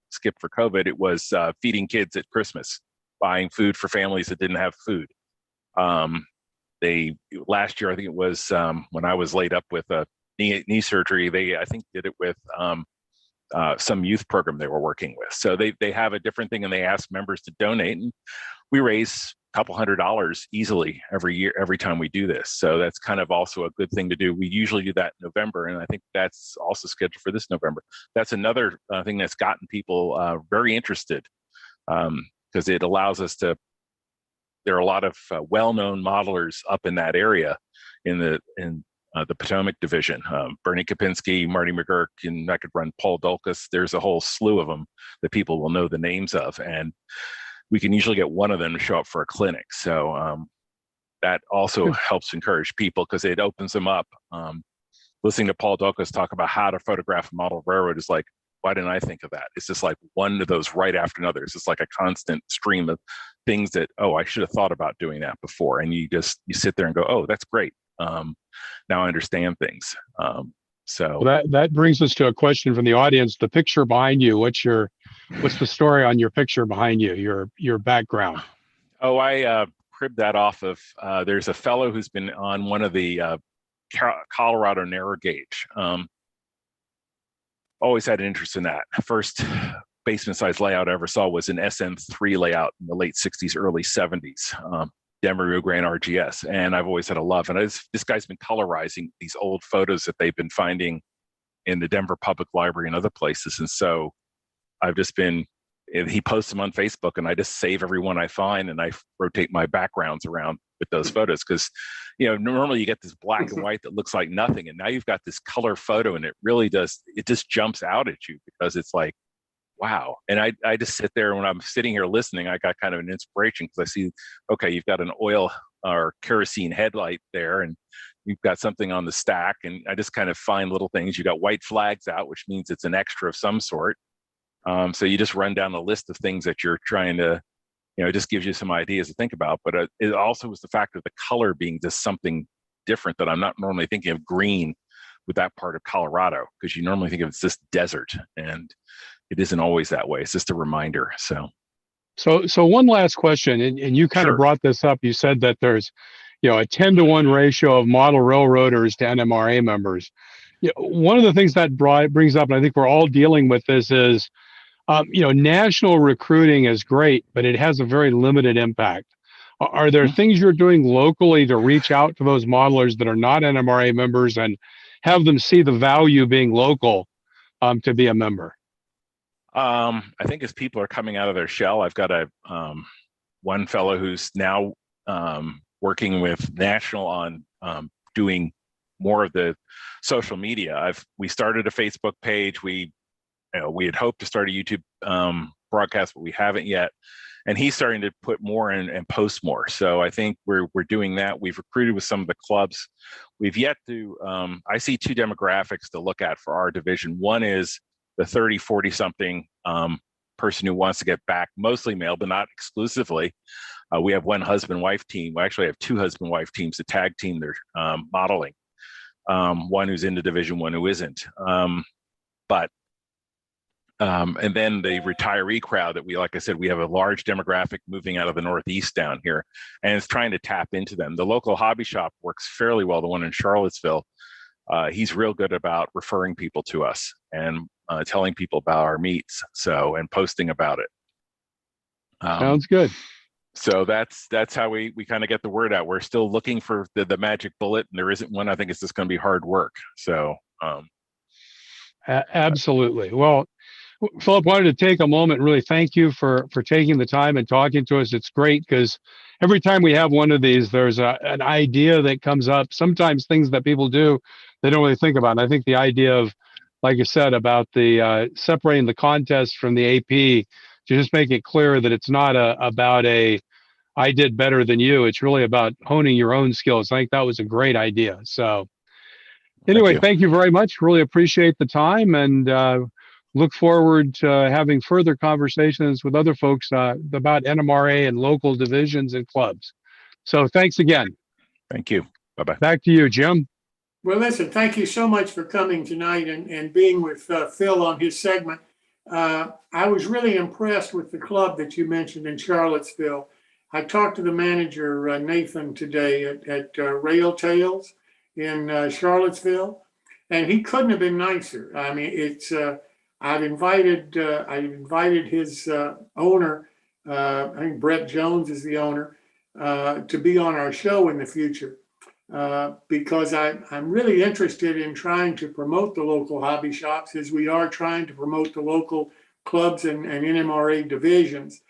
skip for COVID, it was feeding kids at Christmas, buying food for families that didn't have food. Last year, I think it was when I was laid up with a knee surgery, they, I think, did it with some youth program they were working with. So they have a different thing, and they ask members to donate, and we raise a couple $100s easily every year, every time we do this. So that's kind of also a good thing to do. We usually do that in November, and I think that's also scheduled for this November. That's another thing that's gotten people very interested, because it allows us to, there are a lot of well-known modelers up in that area in the Potomac division. Bernie Kopinski, Marty McGurk, and I could run Paul Dulcus. There's a whole slew of them that people will know the names of, and we can usually get one of them to show up for a clinic. So that also helps encourage people, because it opens them up. Listening to Paul Dulcus talk about how to photograph a model railroad is like, why didn't I think of that? It's just like one of those right after another. It's just like a constant stream of things that, oh, I should have thought about doing that before. And you sit there and go, oh, that's great. Now I understand things. Well, that brings us to a question from the audience. The picture behind you, what's the story on your picture behind you, your background? Oh, I cribbed that off of, there's a fellow who's been on one of the Colorado narrow gauge. Always had an interest in that. First basement size layout I ever saw was an SM3 layout in the late 60s, early 70s, Denver Rio Grande RGS. And I've always had a love. And this guy's been colorizing these old photos that they've been finding in the Denver Public Library and other places. And so I've just been, he posts them on Facebook, and I just save every one I find, and I rotate my backgrounds around with those photos. Because, normally you get this black and white that looks like nothing, and now you've got this color photo, and it just jumps out at you, because it's like, wow. And I just sit there, and when I'm sitting here listening, I got kind of an inspiration, because I see, okay, you've got an oil or kerosene headlight there, and you've got something on the stack, and I just kind of find little things. You got white flags out, which means it's an extra of some sort. So you just run down a list of things that you're trying to, it just gives you some ideas to think about. But it also was the fact of the color being just something different that I'm not normally thinking of green with that part of Colorado, because you normally think of it's just desert, and it isn't always that way. It's just a reminder. So one last question, and you kind of brought this up. You said that there's, a 10-to-1 ratio of model railroaders to NMRA members. One of the things that brings up, and I think we're all dealing with this, is national recruiting is great, but it has a very limited impact. Are there things you're doing locally to reach out to those modelers that are not NMRA members and have them see the value being local to be a member? I think as people are coming out of their shell, I've got one fellow who's now working with National on doing more of the social media. We started a Facebook page. We had hoped to start a YouTube broadcast, but we haven't yet. and he's starting to put more in and post more. So I think we're doing that. We've recruited with some of the clubs. We've yet to, I see two demographics to look at for our division. One is the 30, 40 something person who wants to get back, mostly male, but not exclusively. We have one husband-wife team. We actually have two husband-wife teams to tag team their modeling. One who's in the division, one who isn't. And then the retiree crowd that we, like I said, we have a large demographic moving out of the Northeast down here, and it's trying to tap into them. The local hobby shop works fairly well, the one in Charlottesville. He's real good about referring people to us and telling people about our meets, and posting about it. Sounds good. So that's how we kind of get the word out. We're still looking for the magic bullet, and there isn't one. I think it's just going to be hard work. So absolutely. Well, Phillip, wanted to take a moment and really thank you for taking the time and talking to us. It's great because every time we have one of these, there's an idea that comes up. Sometimes things that people do, they don't really think about. And I think the idea of, like you said, about the separating the contest from the AP, to just make it clear that it's not about I did better than you. It's really about honing your own skills. I think that was a great idea. So anyway, thank you very much. Really appreciate the time, and look forward to having further conversations with other folks about NMRA and local divisions and clubs. So thanks again. Thank you. Bye-bye. Back to you, Jim. Well, listen, thank you so much for coming tonight and being with Phil on his segment. I was really impressed with the club that you mentioned in Charlottesville. I talked to the manager, Nathan, today at Rail Tales in Charlottesville, and he couldn't have been nicer. I mean, it's I've invited his owner, I think Brett Jones is the owner, to be on our show in the future, because I'm really interested in trying to promote the local hobby shops, as we are trying to promote the local clubs and NMRA divisions.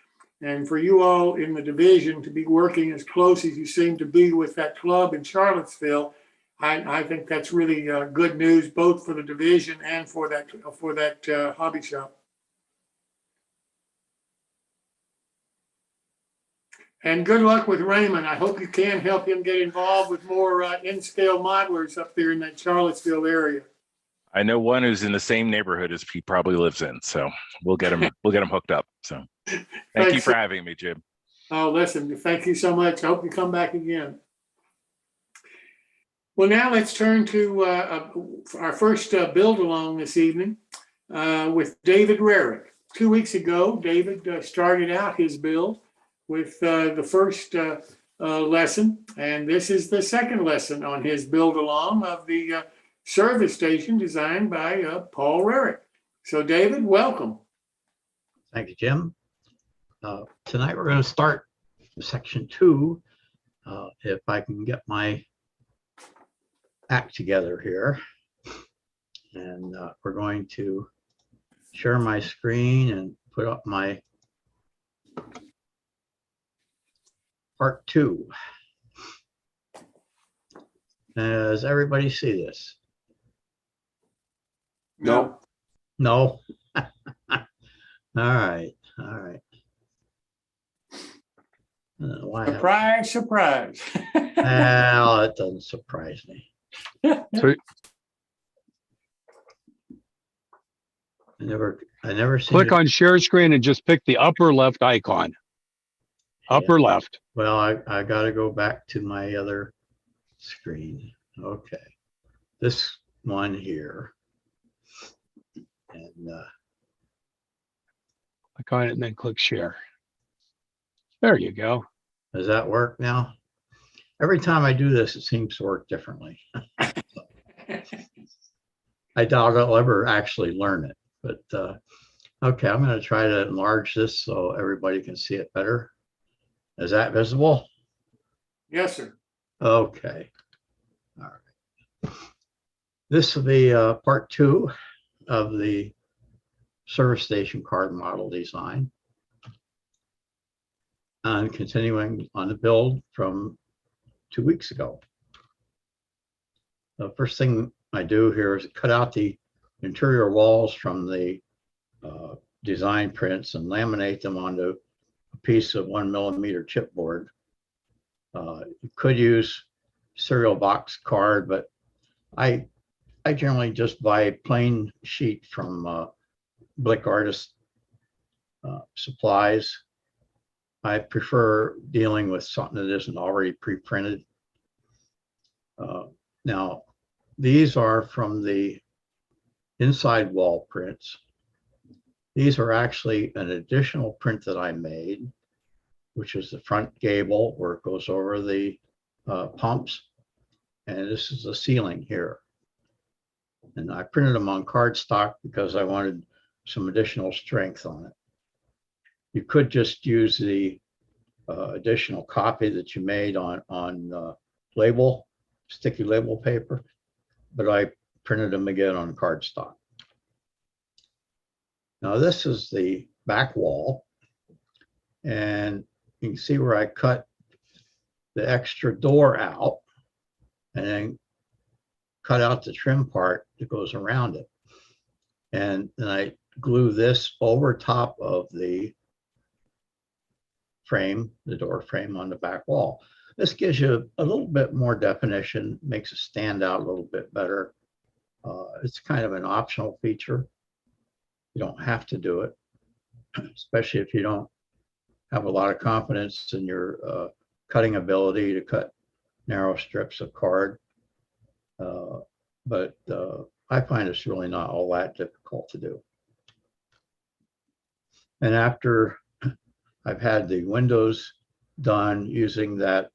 And for you all in the division to be working as close as you seem to be with that club in Charlottesville, I think that's really good news, both for the division and for that hobby shop. And good luck with Raymond. I hope you can help him get involved with more in-scale modelers up there in that Charlottesville area. I know one who's in the same neighborhood as he probably lives in, so we'll get him hooked up. So thank you for having me, Jim. Oh, listen, thank you so much. I hope you come back again. Well, now let's turn to our first build along this evening with David Rarick. 2 weeks ago, David started out his build with the first lesson, and this is the second lesson on his build along of the service station designed by Paul Rarick. So, David, welcome. Thank you, Jim. Tonight we're going to start section 2. If I can get my act together here, and we're going to share my screen and put up my part 2. Does everybody see this? No. No. All right. Surprise, surprise. Well, it doesn't surprise me. So I never seen click on share screen and just pick the upper left icon. Upper left. Well, I got to go back to my other screen. Okay. This one here. And click on it and then click share. There you go. Does that work now? Every time I do this, it seems to work differently. I doubt I'll ever actually learn it, but okay, I'm going to try to enlarge this so everybody can see it better. Is that visible? Yes, sir. Okay. All right. This will be part 2 of the service station card model design, and continuing on the build from 2 weeks ago. The first thing I do here is cut out the interior walls from the design prints and laminate them onto a piece of 1mm chipboard. You could use cereal box card, but I generally just buy plain sheet from Blick Artist Supplies. I prefer dealing with something that isn't already pre-printed. Now, these are from the inside wall prints. These are actually an additional print that I made, which is the front gable where it goes over the pumps. And this is the ceiling here. And I printed them on cardstock because I wanted some additional strength on it. You could just use the additional copy that you made on label, sticky label paper, but I printed them again on cardstock. Now this is the back wall, and you can see where I cut the extra door out and then cut out the trim part that goes around it. And then I glue this over top of the frame, the door frame on the back wall. This gives you a little bit more definition, makes it stand out a little bit better. It's kind of an optional feature. You don't have to do it, especially if you don't have a lot of confidence in your cutting ability to cut narrow strips of card. But I find it's really not all that difficult to do. And after I've had the windows done using that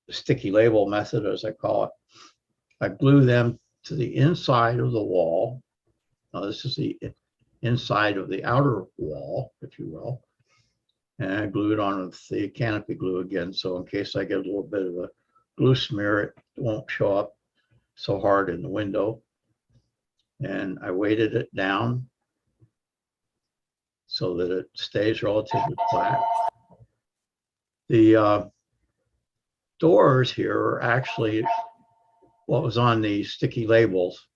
sticky label method, as I call it, I glue them to the inside of the wall. Now this is the inside of the outer wall, if you will. And I glue it on with the canopy glue again, so in case I get a little bit of a glue smear, it won't show up so hard in the window. And I weighted it down so that it stays relatively flat. The doors here are actually what was on the sticky labels,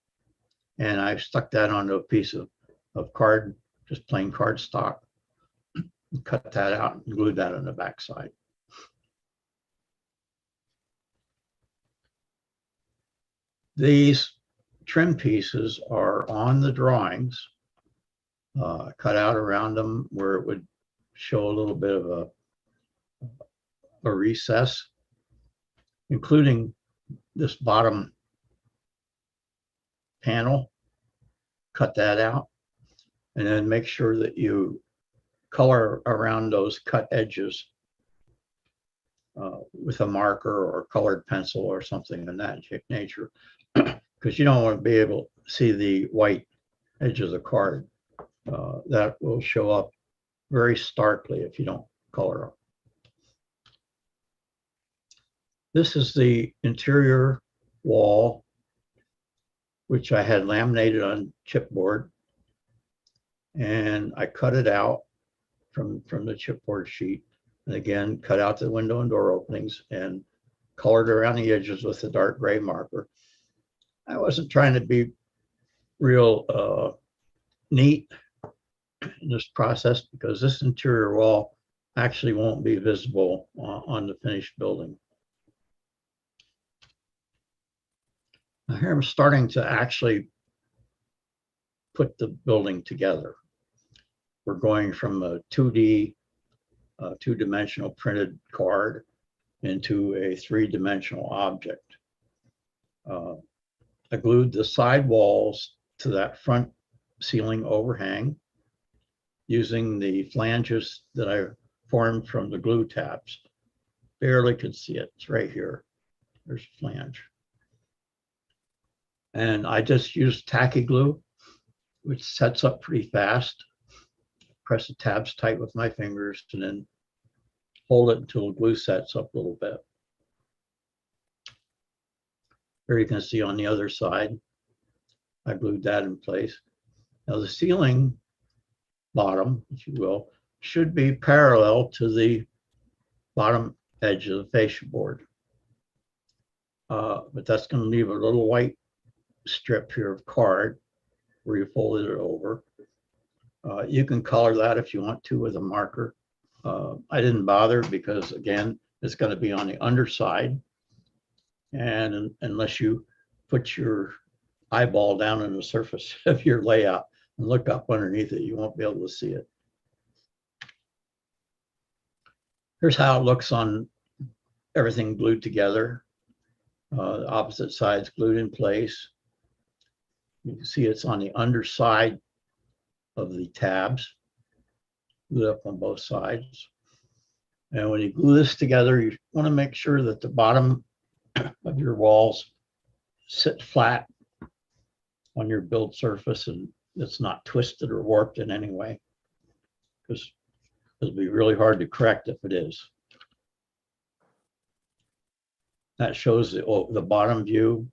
and I stuck that onto a piece of card, just plain cardstock, and cut that out and glued that on the backside. These trim pieces are on the drawings, cut out around them where it would show a little bit of a recess, including this bottom panel. Cut that out, and then make sure that you color around those cut edges with a marker or colored pencil or something in that nature, because you don't want to be able to see the white edge of the card. That will show up very starkly if you don't color them. This is the interior wall, which I had laminated on chipboard, and I cut it out from the chipboard sheet, and again cut out the window and door openings and colored around the edges with a dark gray marker. I wasn't trying to be real neat in this process because this interior wall actually won't be visible on the finished building. Now here I'm starting to actually put the building together. We're going from a 2D, two-dimensional printed card into a three-dimensional object. I glued the side walls to that front ceiling overhang using the flanges that I formed from the glue tabs. Barely could see it, it's right here. There's a flange. And I just used tacky glue, which sets up pretty fast. Press the tabs tight with my fingers and then hold it until the glue sets up a little bit. Here you can see on the other side, I glued that in place. Now the ceiling bottom, if you will, should be parallel to the bottom edge of the fascia board. But that's going to leave a little white strip here of card where you folded it over. You can color that if you want to with a marker. I didn't bother because, again, it's going to be on the underside. And unless you put your eyeball down on the surface of your layout and look up underneath it, you won't be able to see it. Here's how it looks on everything glued together. The opposite sides glued in place. You can see it's on the underside of the tabs, glued up on both sides. And when you glue this together, you want to make sure that the bottom of your walls sit flat on your build surface and it's not twisted or warped in any way, because it'll be really hard to correct if it is. That shows the bottom view.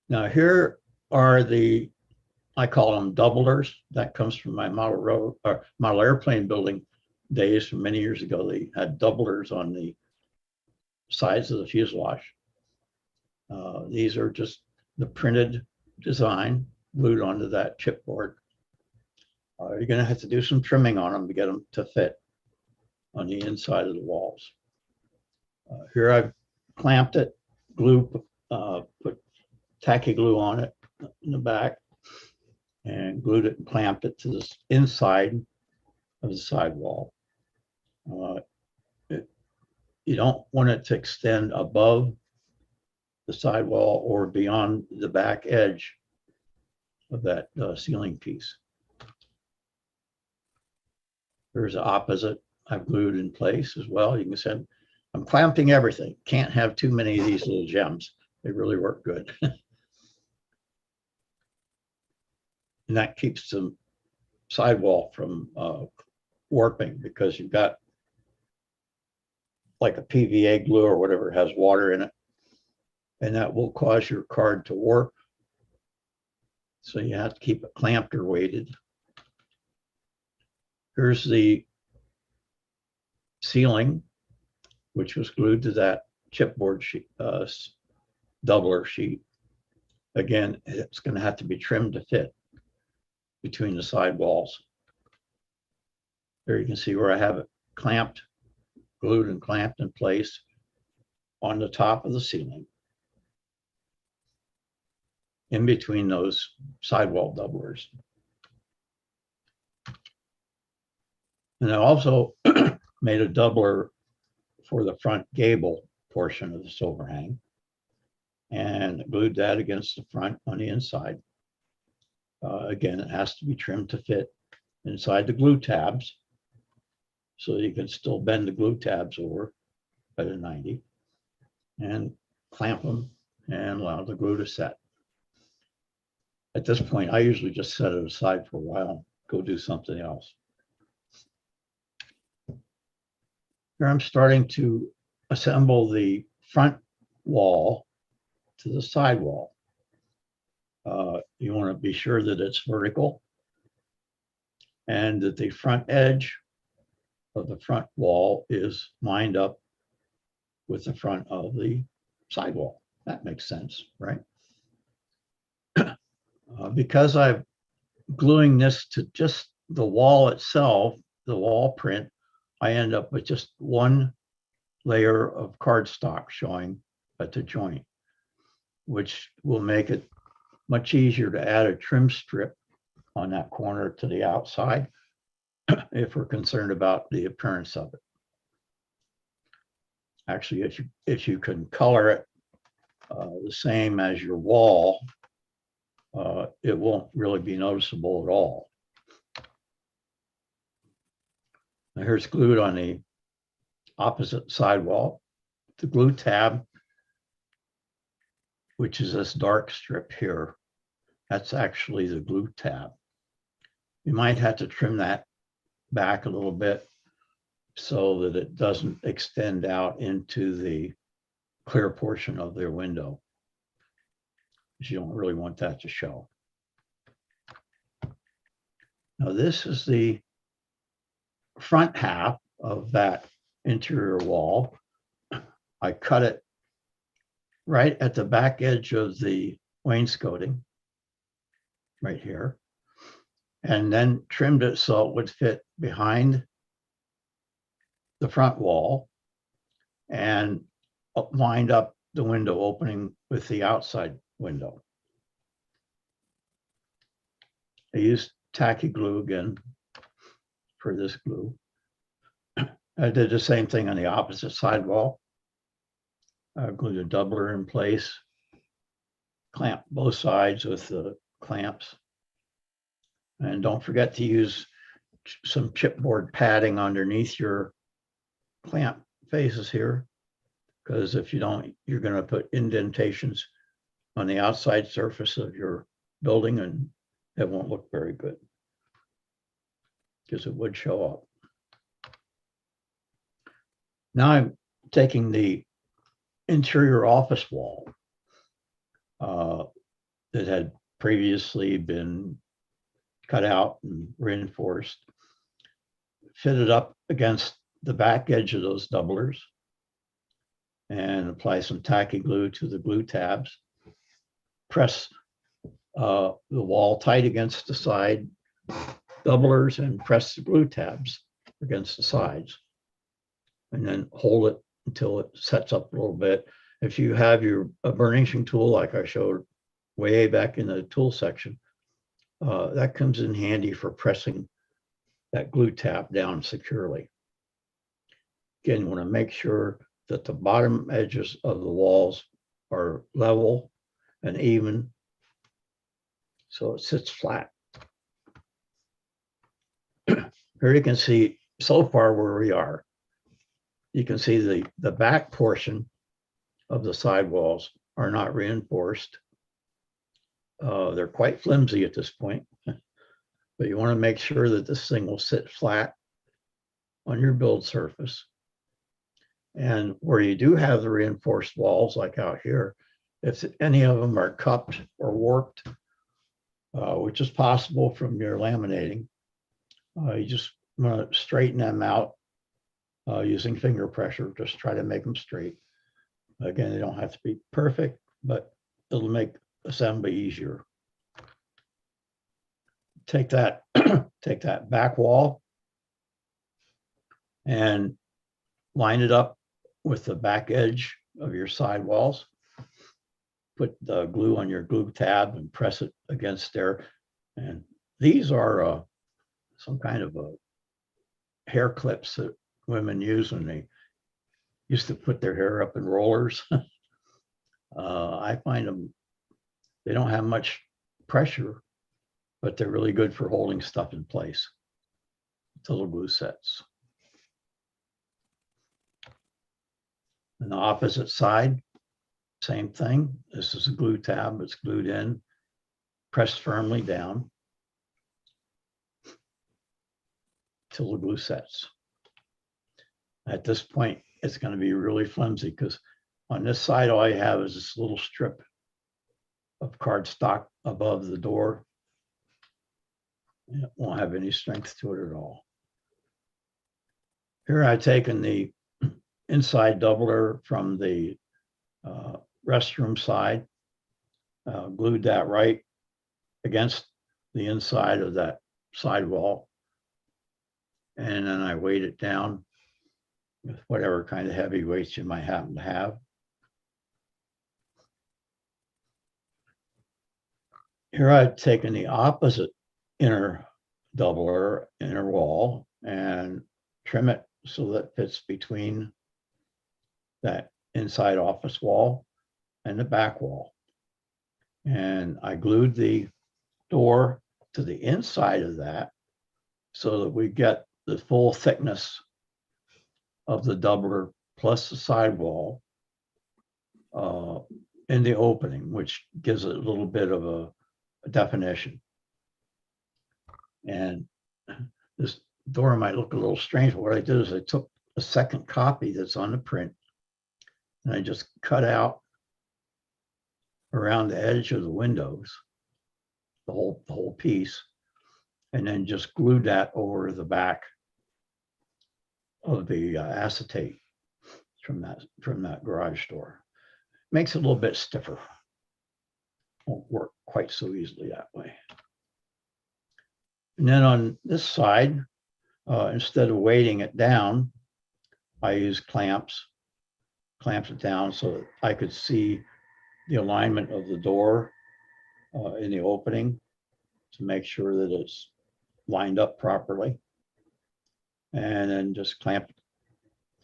Now here are the, I call them doublers. That comes from my model airplane building days from many years ago. They had doublers on the sides of the fuselage. These are just the printed design glued onto that chipboard. You're going to have to do some trimming on them to get them to fit on the inside of the walls. Here I've clamped it, put tacky glue on it in the back, and glued it and clamped it to the inside of the sidewall. You don't want it to extend above the sidewall or beyond the back edge of that ceiling piece. There's the opposite. I've glued in place as well. You can see I'm clamping everything. Can't have too many of these little gems. They really work good. And that keeps the sidewall from warping, because you've got like a PVA glue or whatever has water in it, and that will cause your card to warp. So you have to keep it clamped or weighted. Here's the ceiling, which was glued to that chipboard sheet, doubler sheet. Again, it's going to have to be trimmed to fit between the side walls. There you can see where I have it clamped, glued and clamped in place on the top of the ceiling, in between those sidewall doublers. And I also made a doubler for the front gable portion of this overhang and glued that against the front on the inside. Again, it has to be trimmed to fit inside the glue tabs, so you can still bend the glue tabs over at a 90 and clamp them and allow the glue to set. At this point, I usually just set it aside for a while and go do something else. Here I'm starting to assemble the front wall to the side wall. You want to be sure that it's vertical and that the front edge of the front wall is lined up with the front of the sidewall. That makes sense, right? Because I'm gluing this to just the wall itself, the wall print, I end up with just one layer of cardstock showing at the joint, which will make it much easier to add a trim strip on that corner to the outside if we're concerned about the appearance of it. Actually, if you can color it the same as your wall, it won't really be noticeable at all. Now here's glued on the opposite side wall. The glue tab, which is this dark strip here, that's actually the glue tab. You might have to trim that back a little bit so that it doesn't extend out into the clear portion of their window, because you don't really want that to show. Now this is the front half of that interior wall. I cut it right at the back edge of the wainscoting right here, and then trimmed it so it would fit behind the front wall and lined up the window opening with the outside window. I used tacky glue again for this glue. I did the same thing on the opposite side wall. I glued a doubler in place, clamped both sides with the clamps. And don't forget to use some chipboard padding underneath your clamp faces here, because if you don't, you're going to put indentations on the outside surface of your building and it won't look very good because it would show up. Now I'm taking the interior office wall that had previously been cut out and reinforced, fitted up against the back edge of those doublers, and apply some tacky glue to the glue tabs. Press the wall tight against the side doublers and press the glue tabs against the sides. And then hold it until it sets up a little bit. If you have a burnishing tool, like I showed way back in the tool section, that comes in handy for pressing that glue tab down securely. Again, you want to make sure that the bottom edges of the walls are level and even, so it sits flat. Here you can see so far where we are. You can see the back portion of the sidewalls are not reinforced. They're quite flimsy at this point, but you want to make sure that this thing will sit flat on your build surface. And where you do have the reinforced walls, like out here, if any of them are cupped or warped, which is possible from your laminating, you just want to straighten them out using finger pressure. Just try to make them straight. Again, they don't have to be perfect, but it'll make assembly easier. Take that, take that back wall and line it up with the back edge of your side walls. Put the glue on your glue tab and press it against there. And these are some kind of hair clips that women use when they used to put their hair up in rollers. I find them, they don't have much pressure, but they're really good for holding stuff in place until the glue sets. And the opposite side, same thing. This is a glue tab, it's glued in, pressed firmly down till the glue sets. At this point, it's going to be really flimsy because on this side, all I have is this little strip of cardstock above the door. It won't have any strength to it at all. Here I've taken the inside doubler from the restroom side, glued that right against the inside of that sidewall. And then I weight it down with whatever kind of heavy weights you might happen to have. Here I've taken the opposite inner doubler, inner wall, and trim it so that it fits between that inside office wall and the back wall. And I glued the door to the inside of that so that we get the full thickness of the doubler plus the sidewall in the opening, which gives it a little bit of a definition. And this door might look a little strange, but what I did is I took a second copy that's on the print and I just cut out around the edge of the windows, the whole piece, and then just glued that over the back of the acetate from that garage door. Makes it a little bit stiffer. Won't work quite so easily that way. And then on this side, instead of weighting it down, I use clamps it down so that I could see the alignment of the door in the opening to make sure that it's lined up properly. And then just clamp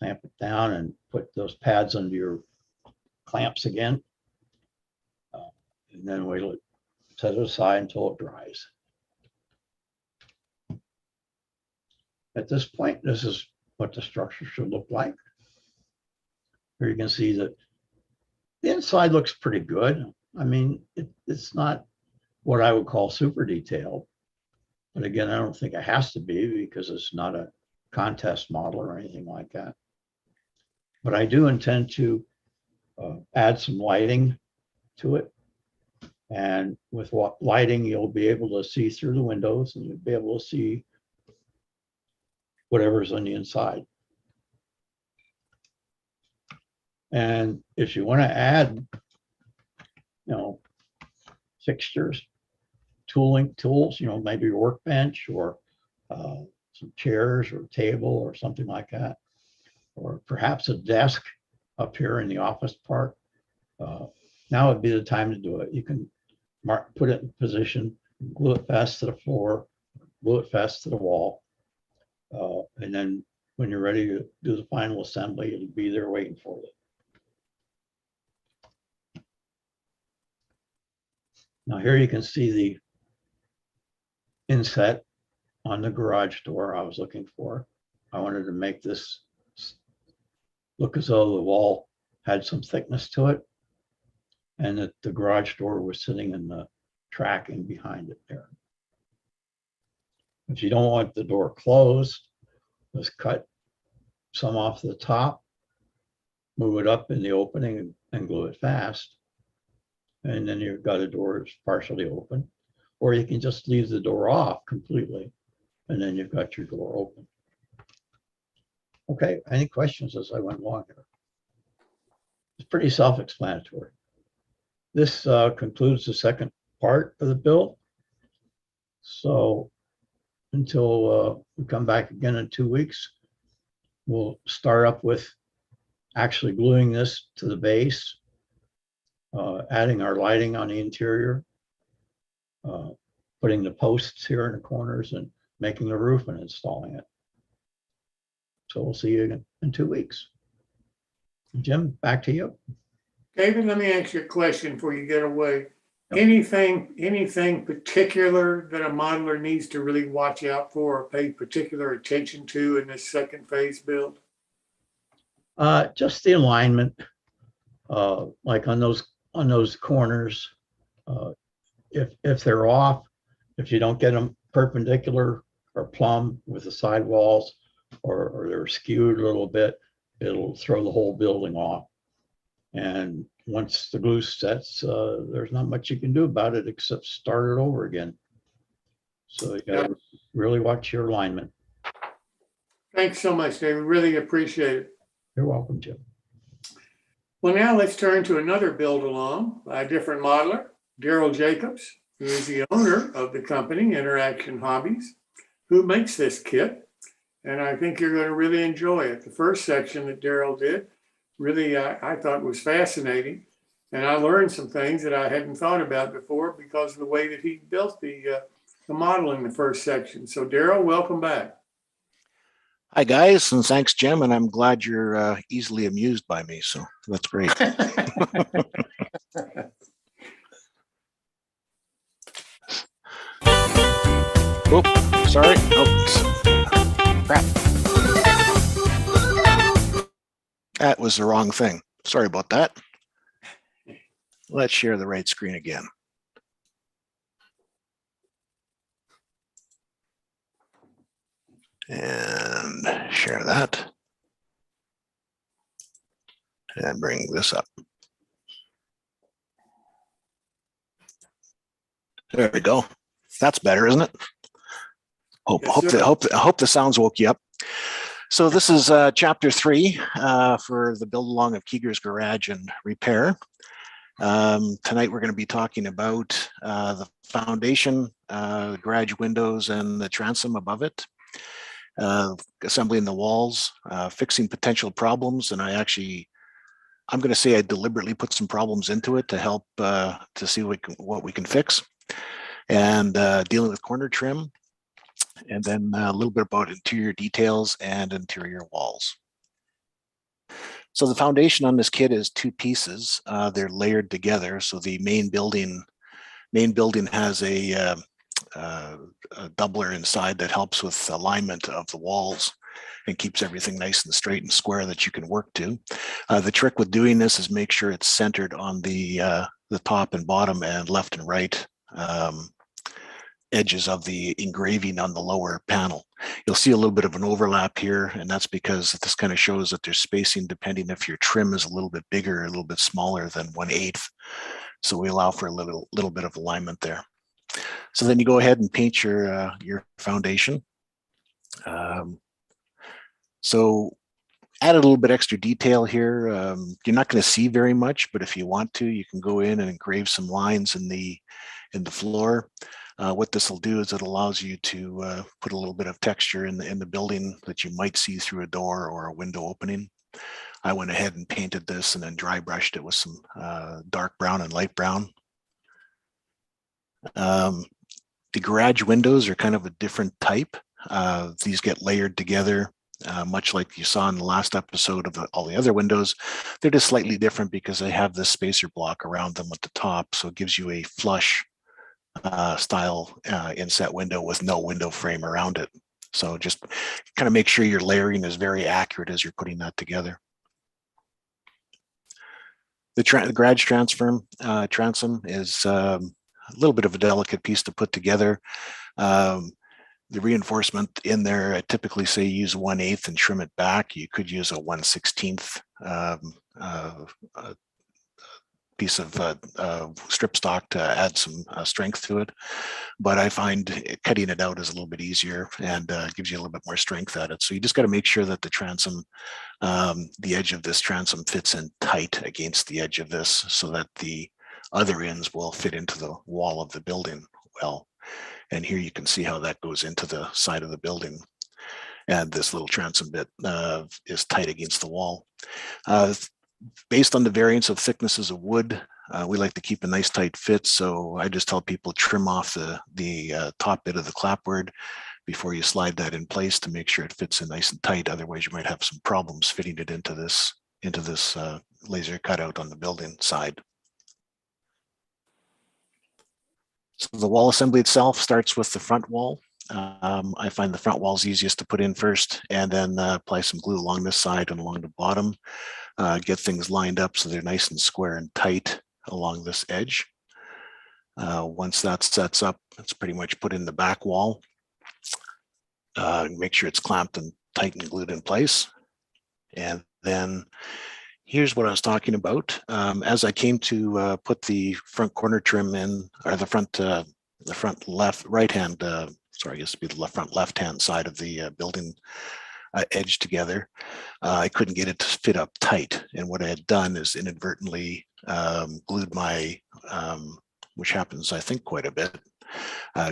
it down and put those pads under your clamps again. And then set it aside until it dries. At this point, this is what the structure should look like. Here you can see that the inside looks pretty good. I mean, it's not what I would call super detailed. But again, I don't think it has to be because it's not a contest model or anything like that. But I do intend to add some lighting to it. And with what lighting, you'll be able to see through the windows and you'll be able to see whatever's on the inside. And if you want to add, fixtures, tools, maybe a workbench or some chairs or table or something like that, or perhaps a desk up here in the office part, now would be the time to do it. You can put it in position, glue it fast to the floor, glue it fast to the wall. And then when you're ready to do the final assembly, it'll be there waiting for you. Now here you can see the inset on the garage door I was looking for. I wanted to make this look as though the wall had some thickness to it and that the garage door was sitting in the tracking behind it there. If you don't want the door closed, just cut some off the top, move it up in the opening and glue it fast. And then you've got a door that's partially open, or you can just leave the door off completely and then you've got your door open. Okay, any questions as I went along here? It's pretty self-explanatory. This concludes the second part of the build. So until we come back again in 2 weeks, we'll start up with actually gluing this to the base, adding our lighting on the interior, putting the posts here in the corners and making the roof and installing it. So we'll see you in 2 weeks. Jim, back to you. David, let me ask you a question before you get away. Anything particular that a modeler needs to really watch out for or pay particular attention to in this second phase build? Just the alignment, like on those corners. If they're off, if you don't get them perpendicular or plumb with the side walls, or they're skewed a little bit, it'll throw the whole building off. And once the glue sets, there's not much you can do about it except start it over again. So you gotta really watch your alignment. Thanks so much, David. Really appreciate it. You're welcome, Jim. Well, now let's turn to another build along by a different modeler, Daryl Jacobs, who is the owner of the company, Interaction Hobbies, who makes this kit. And I think you're going to really enjoy it. The first section that Daryl did, really, I thought was fascinating. And I learned some things that I hadn't thought about before because of the way that he built the model in the first section. So Daryl, welcome back. Hi guys, and thanks Jim, and I'm glad you're easily amused by me, so that's great. Oops, sorry. Oops. Crap. That was the wrong thing. Sorry about that. Let's share the right screen again. And share that. And bring this up. There we go. That's better, isn't it? Hope the sounds woke you up. So this is chapter 3 for the build along of Keegers Garage and Repair. Tonight we're going to be talking about the foundation, garage windows, and the transom above it. Assembling the walls, fixing potential problems, and I'm going to say I deliberately put some problems into it to help to see what we can fix, and dealing with corner trim, and then a little bit about interior details and interior walls. So the foundation on this kit is two pieces. They're layered together. So the main building has a doubler inside that helps with alignment of the walls and keeps everything nice and straight and square that you can work to. The trick with doing this is make sure it's centered on the top and bottom and left and right edges of the engraving on the lower panel. You'll see a little bit of an overlap here, and that's because this kind of shows that there's spacing depending if your trim is a little bit bigger or a little bit smaller than 1/8. So we allow for a little bit of alignment there. So then you go ahead and paint your foundation. So add a little bit extra detail here. You're not going to see very much, but if you want to, you can go in and engrave some lines in the floor. What this will do is it allows you to put a little bit of texture in the building that you might see through a door or a window opening. I went ahead and painted this and then dry brushed it with some dark brown and light brown. The garage windows are kind of a different type. These get layered together, much like you saw in the last episode of all the other windows. They're just slightly different because they have this spacer block around them at the top, so it gives you a flush style inset window with no window frame around it. So just kind of make sure your layering is very accurate as you're putting that together. The garage transom is a little bit of a delicate piece to put together. The reinforcement in there, I typically say use 1/8 and trim it back. You could use a 1/16 piece of strip stock to add some strength to it. But I find cutting it out is a little bit easier and gives you a little bit more strength at it. So you just got to make sure that the transom, the edge of this transom fits in tight against the edge of this so that the other ends will fit into the wall of the building well. And here you can see how that goes into the side of the building. And this little transom bit is tight against the wall. Based on the variance of thicknesses of wood, we like to keep a nice tight fit. So I just tell people trim off the top bit of the clapboard before you slide that in place to make sure it fits in nice and tight. Otherwise, you might have some problems fitting it into this laser cutout on the building side. So the wall assembly itself starts with the front wall. I find the front wall is easiest to put in first, and then apply some glue along this side and along the bottom. Get things lined up so they're nice and square and tight along this edge. Once that sets up, it's pretty much put in the back wall. Make sure it's clamped and tight and glued in place. And then here's what I was talking about. As I came to put the front corner trim in, or the front right-hand, sorry, I guess it'd be the front left-hand side of the building edge together, I couldn't get it to fit up tight. And what I had done is inadvertently glued my, which happens, I think, quite a bit,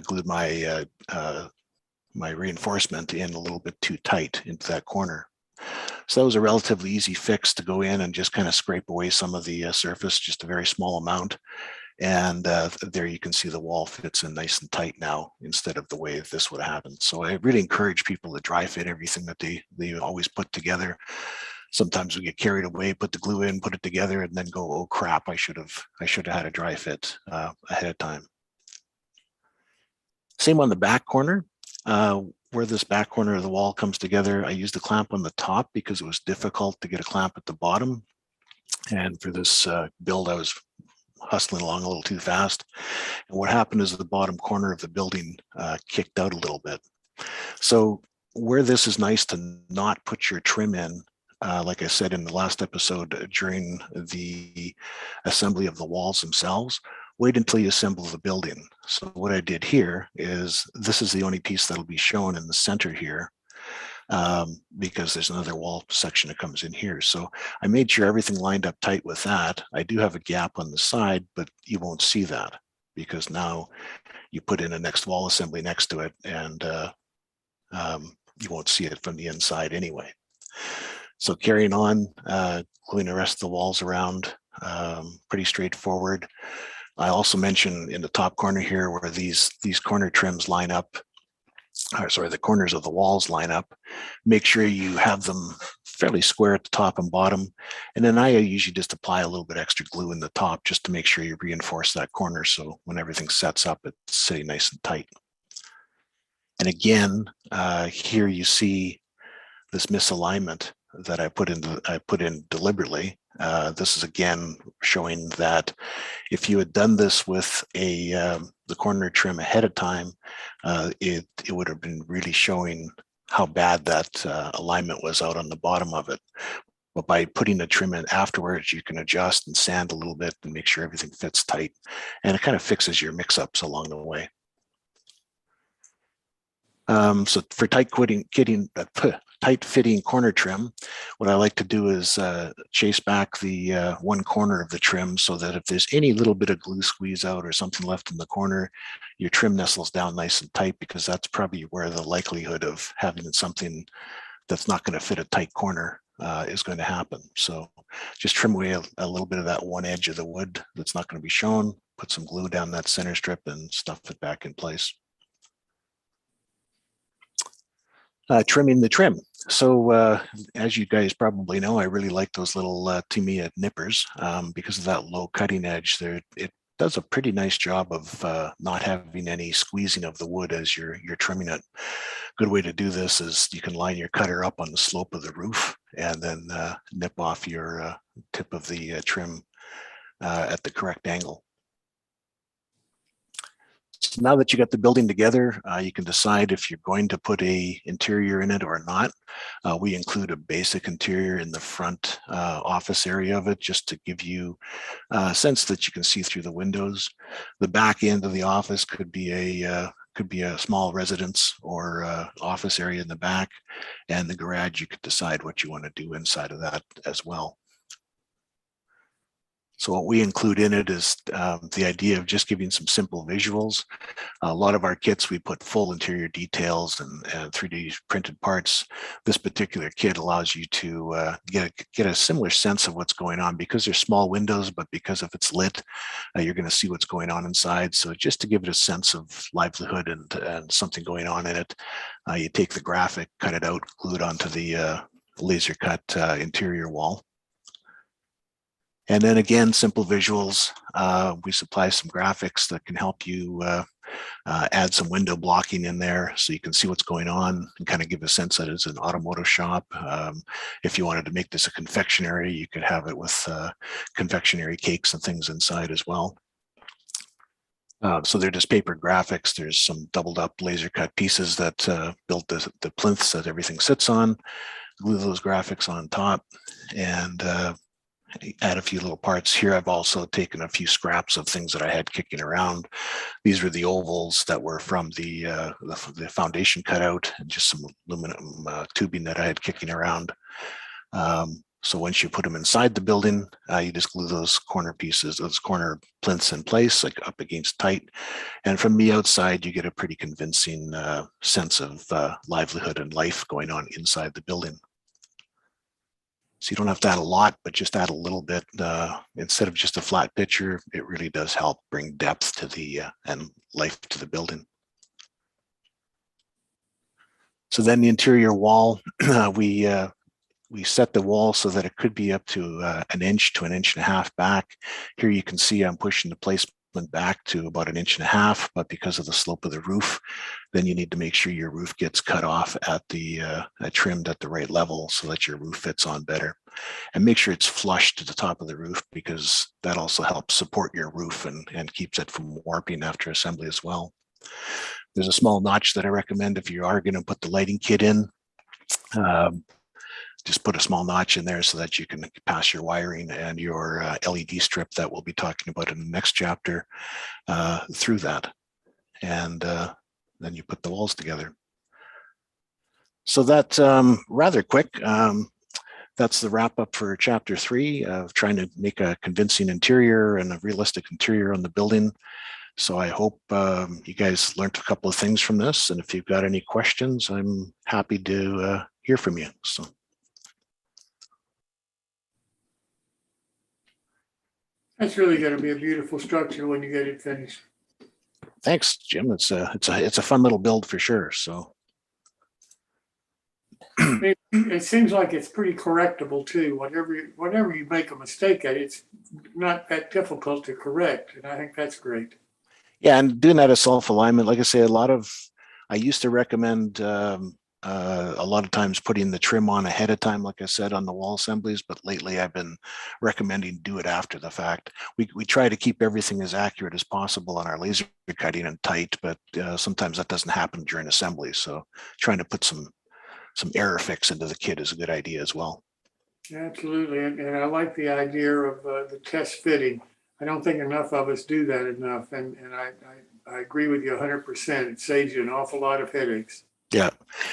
glued my my reinforcement in a little bit too tight into that corner. So that was a relatively easy fix to go in and just kind of scrape away some of the surface, just a very small amount. And there you can see the wall fits in nice and tight now instead of the way this would happen. So I really encourage people to dry fit everything that they always put together. Sometimes we get carried away, put the glue in, put it together, and then go, oh crap, I should have had a dry fit ahead of time. Same on the back corner. Where this back corner of the wall comes together, I used a clamp on the top because it was difficult to get a clamp at the bottom. And for this build, I was hustling along a little too fast. And what happened is the bottom corner of the building kicked out a little bit. So where this is nice to not put your trim in, like I said in the last episode, during the assembly of the walls themselves, wait until you assemble the building. So what I did here is, this is the only piece that'll be shown in the center here. because there's another wall section that comes in here. So I made sure everything lined up tight with that. I do have a gap on the side, but you won't see that because now you put in a next wall assembly next to it, and you won't see it from the inside anyway. So carrying on, gluing the rest of the walls around, pretty straightforward. I also mentioned in the top corner here where these corner trims line up, or sorry, the corners of the walls line up. Make sure you have them fairly square at the top and bottom. And then I usually just apply a little bit extra glue in the top just to make sure you reinforce that corner. So when everything sets up, it's sitting nice and tight. And again, here you see this misalignment that I put in deliberately. This is again showing that if you had done this with the corner trim ahead of time, it would have been really showing how bad that alignment was out on the bottom of it. But by putting the trim in afterwards, you can adjust and sand a little bit and make sure everything fits tight. And it kind of fixes your mix-ups along the way. So for tight-fitting corner trim, what I like to do is chase back the one corner of the trim so that if there's any little bit of glue squeeze out or something left in the corner, your trim nestles down nice and tight, because that's probably where the likelihood of having something that's not going to fit a tight corner is going to happen. So just trim away a little bit of that one edge of the wood that's not going to be shown, put some glue down that center strip and stuff it back in place. Trimming the trim. So as you guys probably know, I really like those little Tamiya nippers because of that low cutting edge there. It does a pretty nice job of not having any squeezing of the wood as you're trimming it. Good way to do this is you can line your cutter up on the slope of the roof and then nip off your tip of the trim at the correct angle. So now that you got the building together, you can decide if you're going to put a interior in it or not. We include a basic interior in the front office area of it, just to give you a sense that you can see through the windows. The back end of the office could be a small residence or office area in the back, and the garage, you could decide what you want to do inside of that as well. So what we include in it is the idea of just giving some simple visuals. A lot of our kits, we put full interior details and 3D printed parts. This particular kit allows you to get a similar sense of what's going on, because there's small windows, but because if it's lit, you're going to see what's going on inside. So just to give it a sense of livelihood and something going on in it, you take the graphic, cut it out, glue it onto the laser cut interior wall. And then again, simple visuals. We supply some graphics that can help you add some window blocking in there so you can see what's going on and kind of give a sense that it's an automotive shop. If you wanted to make this a confectionery, you could have it with confectionery cakes and things inside as well. So they're just paper graphics. There's some doubled up laser cut pieces that build the plinths that everything sits on. Glue those graphics on top and add a few little parts. Here I've also taken a few scraps of things that I had kicking around. These were the ovals that were from the foundation cutout, and just some aluminum tubing that I had kicking around. So once you put them inside the building, you just glue those corner pieces, those corner plinths in place, like up against tight. And from the outside, you get a pretty convincing sense of livelihood and life going on inside the building. So you don't have to add a lot, but just add a little bit. Instead of just a flat picture, it really does help bring depth to the and life to the building. So then the interior wall, we set the wall so that it could be up to an inch to an inch and a half back. Here you can see I'm pushing the placement back to about an inch and a half, but because of the slope of the roof, then you need to make sure your roof gets cut off at the trimmed at the right level so that your roof fits on better. And make sure it's flush to the top of the roof, because that also helps support your roof and keeps it from warping after assembly as well. There's a small notch that I recommend if you are going to put the lighting kit in. Just put a small notch in there so that you can pass your wiring and your LED strip that we'll be talking about in the next chapter through that. And then you put the walls together. So that's rather quick. That's the wrap up for chapter 3 of trying to make a convincing interior and a realistic interior on the building. So I hope you guys learned a couple of things from this. And if you've got any questions, I'm happy to hear from you. So. That's really going to be a beautiful structure when you get it finished. Thanks, Jim. It's a fun little build for sure. So. It seems like it's pretty correctable too. Whatever you make a mistake at, it's not that difficult to correct, and I think that's great. Yeah, and doing that as self-alignment, like I say, I used to recommend a lot of times putting the trim on ahead of time, like I said, on the wall assemblies, but lately I've been recommending do it after the fact. We try to keep everything as accurate as possible on our laser cutting and tight, but sometimes that doesn't happen during assembly. So trying to put some error fix into the kit is a good idea as well. Absolutely, and I like the idea of the test fitting. I don't think enough of us do that enough, and I agree with you 100%. It saves you an awful lot of headaches. Yeah,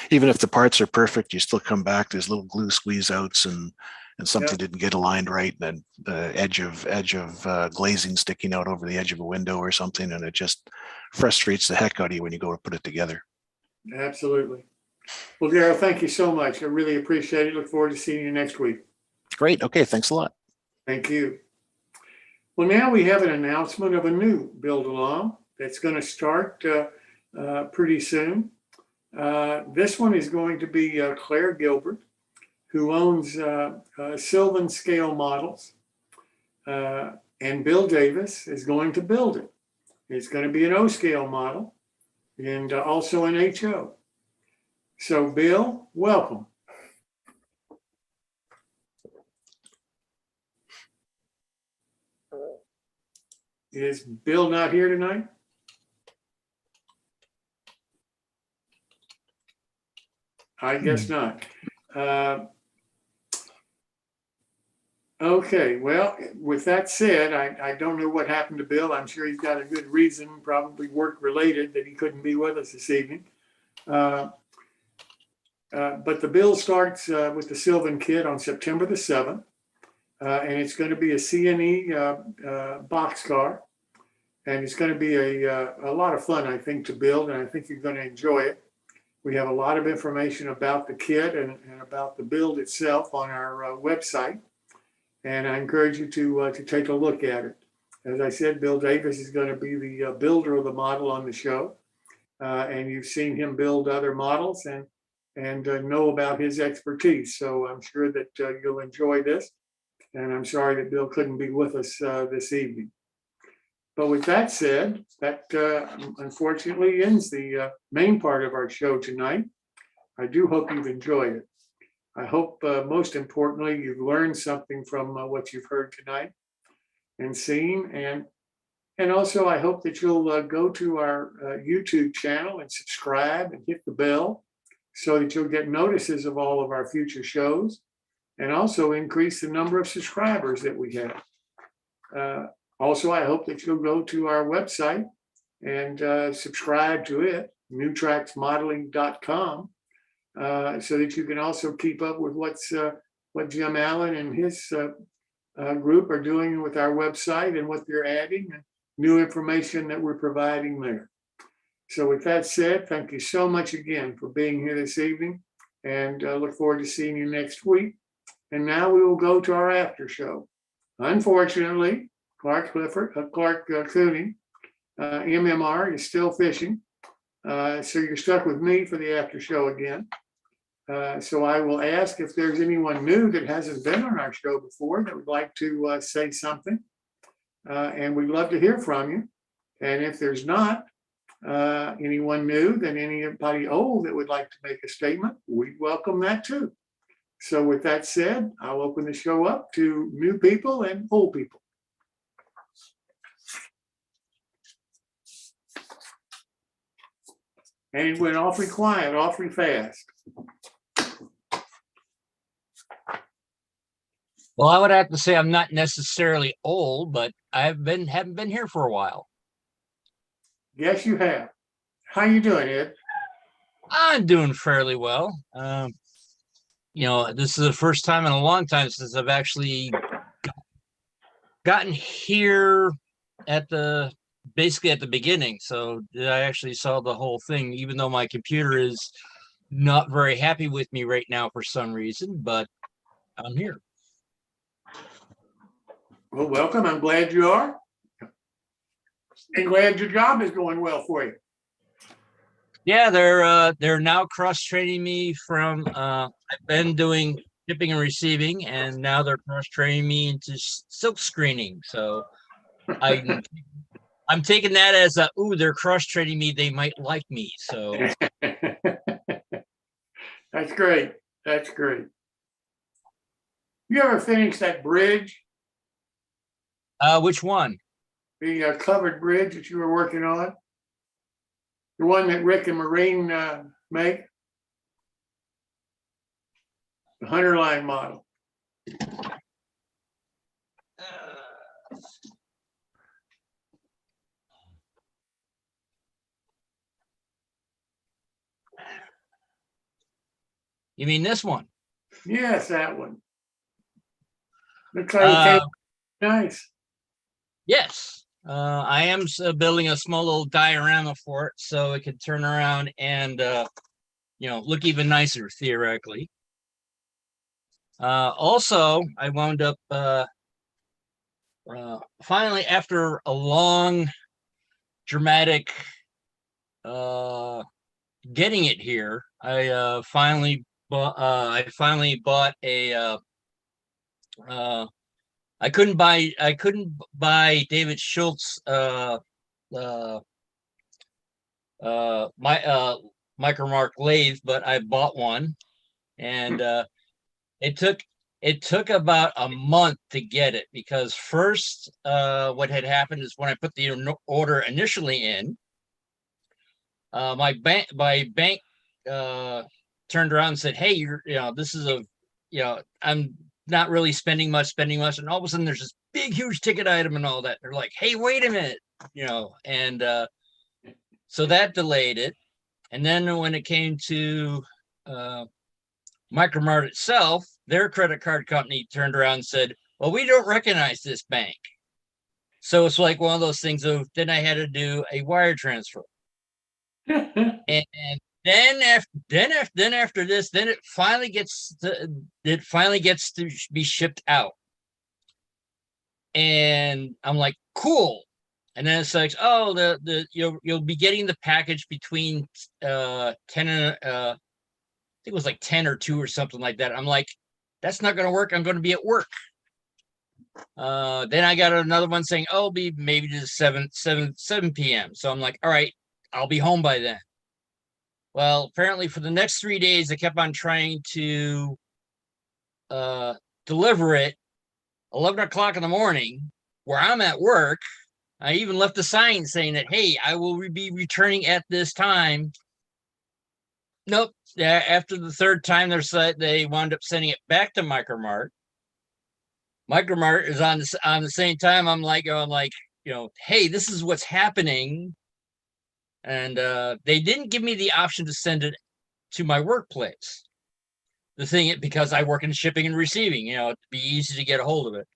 even if the parts are perfect, you still come back. There's little glue squeeze outs and something didn't get aligned right, and then the edge of glazing sticking out over the edge of a window or something, and it just frustrates the heck out of you when you go to put it together. Absolutely. Well, Daryl, thank you so much. I really appreciate it. Look forward to seeing you next week. Great. Okay. Thanks a lot. Thank you. Well, now we have an announcement of a new build along that's going to start pretty soon. This one is going to be Claire Gilbert, who owns Sylvan Scale Models, and Bill Davis is going to build it. It's going to be an O scale model and also an HO. So, Bill, welcome. Is Bill not here tonight? I guess not. Okay, well, with that said, I don't know what happened to Bill. I'm sure he's got a good reason, probably work related, that he couldn't be with us this evening. But the build starts with the Sylvan kit on September the 7th, and it's going to be a CNE boxcar, and it's going to be a lot of fun, I think, to build, and I think you're going to enjoy it. We have a lot of information about the kit and about the build itself on our website, and I encourage you to take a look at it. As I said, Bill Davis is going to be the builder of the model on the show, and you've seen him build other models and know about his expertise. So I'm sure that you'll enjoy this. And I'm sorry that Bill couldn't be with us this evening. But with that said, that unfortunately ends the main part of our show tonight. I do hope you've enjoyed it. I hope most importantly, you've learned something from what you've heard tonight and seen. And also I hope that you'll go to our YouTube channel and subscribe and hit the bell, so that you'll get notices of all of our future shows, and also increase the number of subscribers that we have. Also, I hope that you'll go to our website and subscribe to it, newtracksmodeling.com, so that you can also keep up with what Jim Allen and his group are doing with our website and what they're adding and new information that we're providing there. So with that said, thank you so much again for being here this evening, and look forward to seeing you next week. And now we will go to our after show. Unfortunately, Clark Cooney, MMR, is still fishing. So you're stuck with me for the after show again. So I will ask if there's anyone new that hasn't been on our show before that would like to say something. And we'd love to hear from you. And if there's not anyone new, then anybody old that would like to make a statement, we welcome that too. So with that said, I'll open the show up to new people and old people. And it went awfully quiet, awfully fast. Well, I would have to say I'm not necessarily old, but haven't been here for a while. Yes, you have. How you doing, Ed? I'm doing fairly well. This is the first time in a long time since I've actually gotten here basically at the beginning. So I actually saw the whole thing, even though my computer is not very happy with me right now for some reason, but I'm here. Well, welcome. I'm glad you are. And glad your job is going well for you. Yeah, they're now cross-training me from I've been doing shipping and receiving, and now they're cross-training me into silk screening. So I'm taking that as they're cross-training me. They might like me. So That's great. That's great. You ever finished that bridge? Which one? The covered bridge that you were working on? The one that Rick and Maureen make? The Hunter Line model. You mean this one? Yes, that one. Looks like it came nice. Yes. I am building a small little diorama for it so it can turn around and, look even nicer theoretically. Also, I wound up finally, after a long, dramatic getting it here, I finally bought a I couldn't buy David Schultz micromark lathe, but I bought one, and it took about a month to get it, because first what had happened is when I put the order initially in, my bank turned around and said, hey, this is I'm not really spending much, and all of a sudden there's this big huge ticket item and all that. They're like, hey, wait a minute, and so that delayed it. And then when it came to Micromart itself, their credit card company turned around and said, well, we don't recognize this bank. So it's like one of those things of, then I had to do a wire transfer. and then after this, then it finally gets to be shipped out. And I'm like, cool. And then it's like, oh, you'll be getting the package between 10 and I think it was like 10 or 2 or something like that. I'm like, that's not going to work. I'm going to be at work. Then I got another one saying, oh, it'll be maybe to 7 p.m. So I'm like, all right, I'll be home by then. Well, apparently for the next 3 days, I kept on trying to deliver it 11 o'clock in the morning where I'm at work. I even left a sign saying that, hey, I will be returning at this time. Nope. After the third time, they wound up sending it back to Micromart. Micromart is on the same time. I'm like, hey, this is what's happening. And they didn't give me the option to send it to my workplace. The thing, because I work in shipping and receiving, it'd be easy to get a hold of it.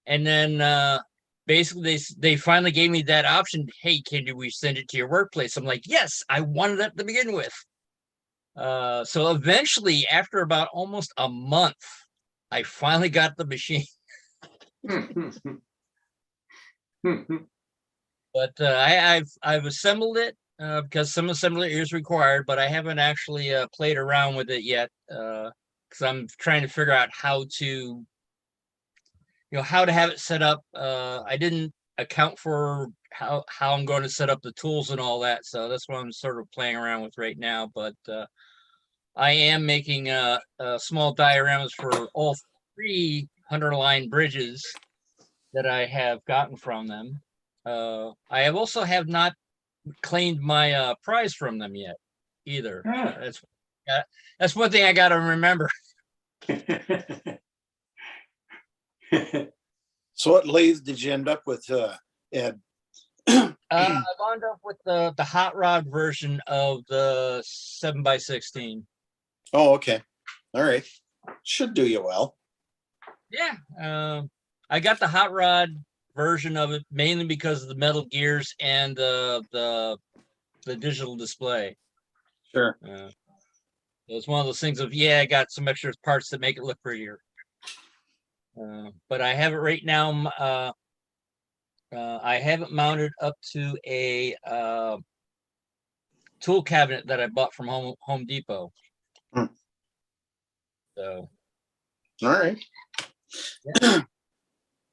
And then basically they finally gave me that option. Hey, can we send it to your workplace? I'm like, yes, I wanted that to begin with. So eventually, after about almost a month, I finally got the machine. But I've assembled it because some assembly is required, but I haven't actually played around with it yet because I'm trying to figure out how to have it set up. I didn't account for how I'm going to set up the tools and all that, so that's what I'm sort of playing around with right now. But I am making small dioramas for all 3 Hunter Line bridges that I have gotten from them. I have also not claimed my prize from them yet either. That's one thing I got to remember. So what lathe did you end up with, Ed? I wound up with the hot rod version of the 7x16. Oh, okay. All right. Should do you well. Yeah. I got the hot rod version of it mainly because of the metal gears and the digital display. Sure. It's one of those things of, yeah, I got some extra parts that make it look prettier. But I have it right now. I have it mounted up to a tool cabinet that I bought from Home Depot. So, all right. Yeah.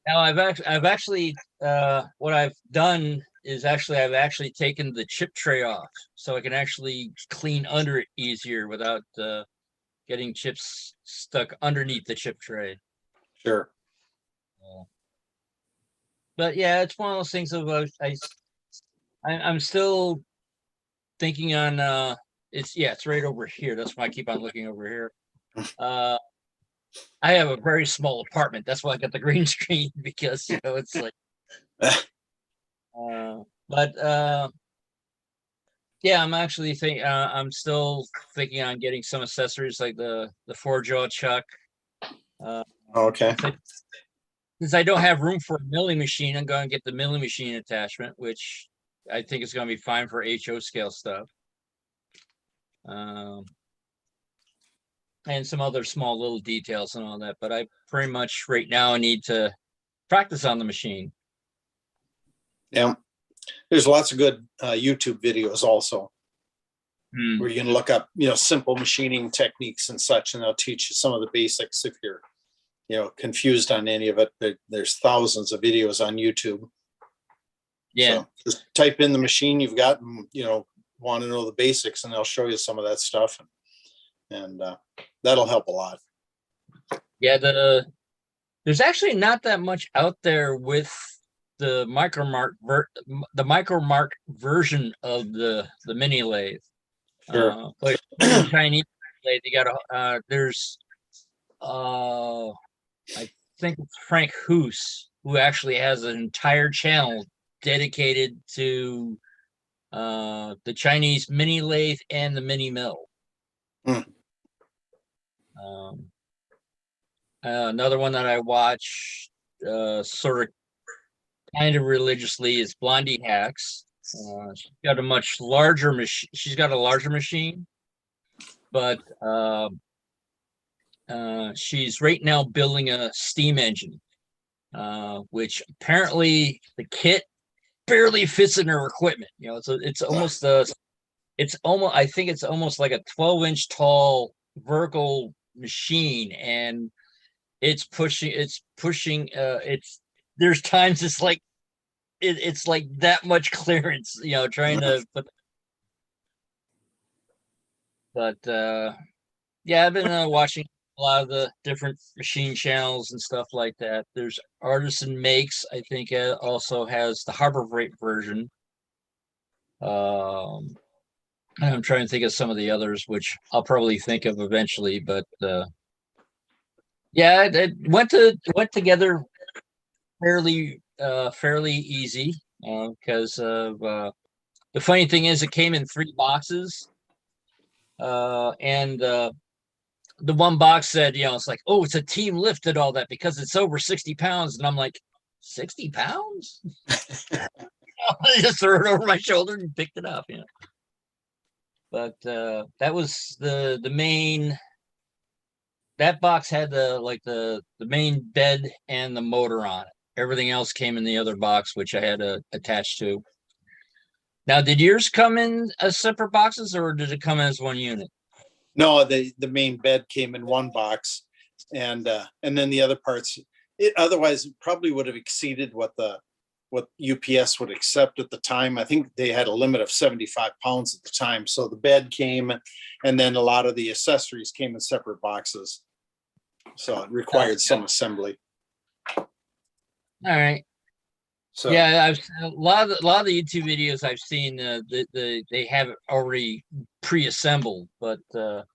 Now I've actually what I've done is I've actually taken the chip tray off, so I can actually clean under it easier without getting chips stuck underneath the chip tray. Sure. But yeah, it's one of those things of I'm still thinking on it's right over here. That's why I keep on looking over here. I have a very small apartment. That's why I got the green screen, because it's like yeah, I'm still thinking on getting some accessories like the 4-jaw chuck. Okay. Since I don't have room for a milling machine, I'm going to get the milling machine attachment, which I think is going to be fine for HO scale stuff. And some other small little details and all that, but I pretty much right now need to practice on the machine. Yeah, there's lots of good YouTube videos also, where you can look up, simple machining techniques and such, and they'll teach you some of the basics if you're, confused on any of it. There's thousands of videos on YouTube. Yeah. So just type in the machine you've got and, want to know the basics, and they'll show you some of that stuff. And that'll help a lot. Yeah, there's actually not that much out there with the micromark version of the mini lathe. Sure. But Chinese lathe, they got there's I think it's Frank Hoos, who actually has an entire channel dedicated to the Chinese mini lathe and the mini mill. Another one that I watch sort of kind of religiously is Blondie Hacks. She's got a much larger machine. She's got a larger machine, but she's right now building a steam engine, which apparently the kit barely fits in her equipment. It's almost I think it's almost like a 12-inch tall vertical machine, and it's pushing there's times it's like it's like that much clearance, trying to put. But yeah, I've been watching a lot of the different machine channels and stuff like that. There's Artisan Makes, I think, also has the Harbor Freight version. I'm trying to think of some of the others, which I'll probably think of eventually. But yeah, it went together fairly easy, because of the funny thing is it came in 3 boxes, and the one box said, it's like, oh, it's a team lift and all that because it's over 60 pounds, and I'm like, 60 pounds? I just threw it over my shoulder and picked it up, But that was the main. That box had the main bed and the motor on it. Everything else came in the other box, which I had to attach to. Now, did yours come in as separate boxes, or did it come as one unit? No, the main bed came in one box, and then the other parts. Otherwise, it probably would have exceeded what UPS would accept at the time. I think they had a limit of 75 pounds at the time. So the bed came, and then a lot of the accessories came in separate boxes. So it required some assembly. All right. So yeah, a lot of the YouTube videos I've seen, they have it already pre-assembled, but sure.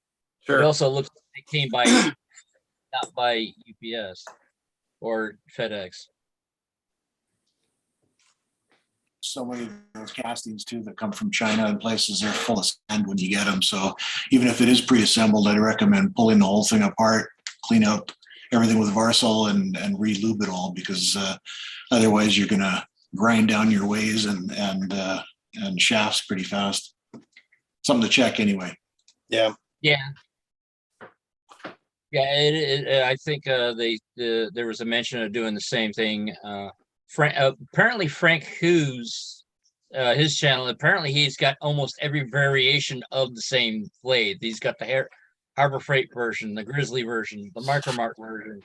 It also looks like they came by not by UPS or FedEx. so many of those castings too that come from China and places, they're full of sand when you get them. So even if it is pre-assembled, I'd recommend pulling the whole thing apart, clean out everything with Varsol and re-lube it all, because otherwise you're gonna grind down your ways and shafts pretty fast. Something to check anyway. Yeah. Yeah. Yeah, I think there was a mention of doing the same thing. Apparently Frank Hughes, his channel, apparently he's got almost every variation of the same blade. He's got the Harbor Freight version, the Grizzly version, the Micromark version.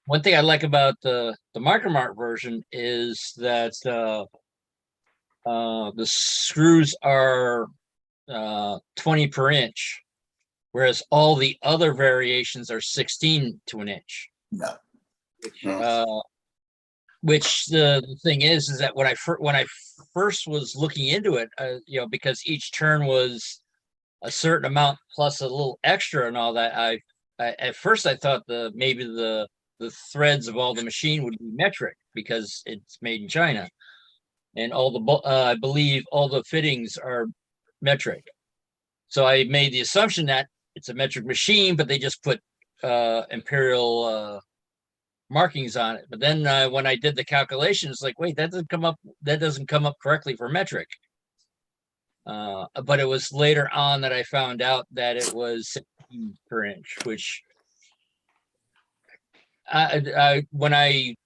One thing I like about the Micromark version is that the screws are 20 per inch, whereas all the other variations are 16 to an inch. Yeah. Which the thing is that when I first was looking into it, because each turn was a certain amount plus a little extra and all that, I at first I thought maybe the threads of all the machine would be metric because it's made in China, and I believe all the fittings are metric. So I made the assumption that it's a metric machine, but they just put imperial markings on it. But then when I did the calculations, like, wait, that doesn't come up correctly for metric. But it was later on that I found out that it was 16 per inch, which when I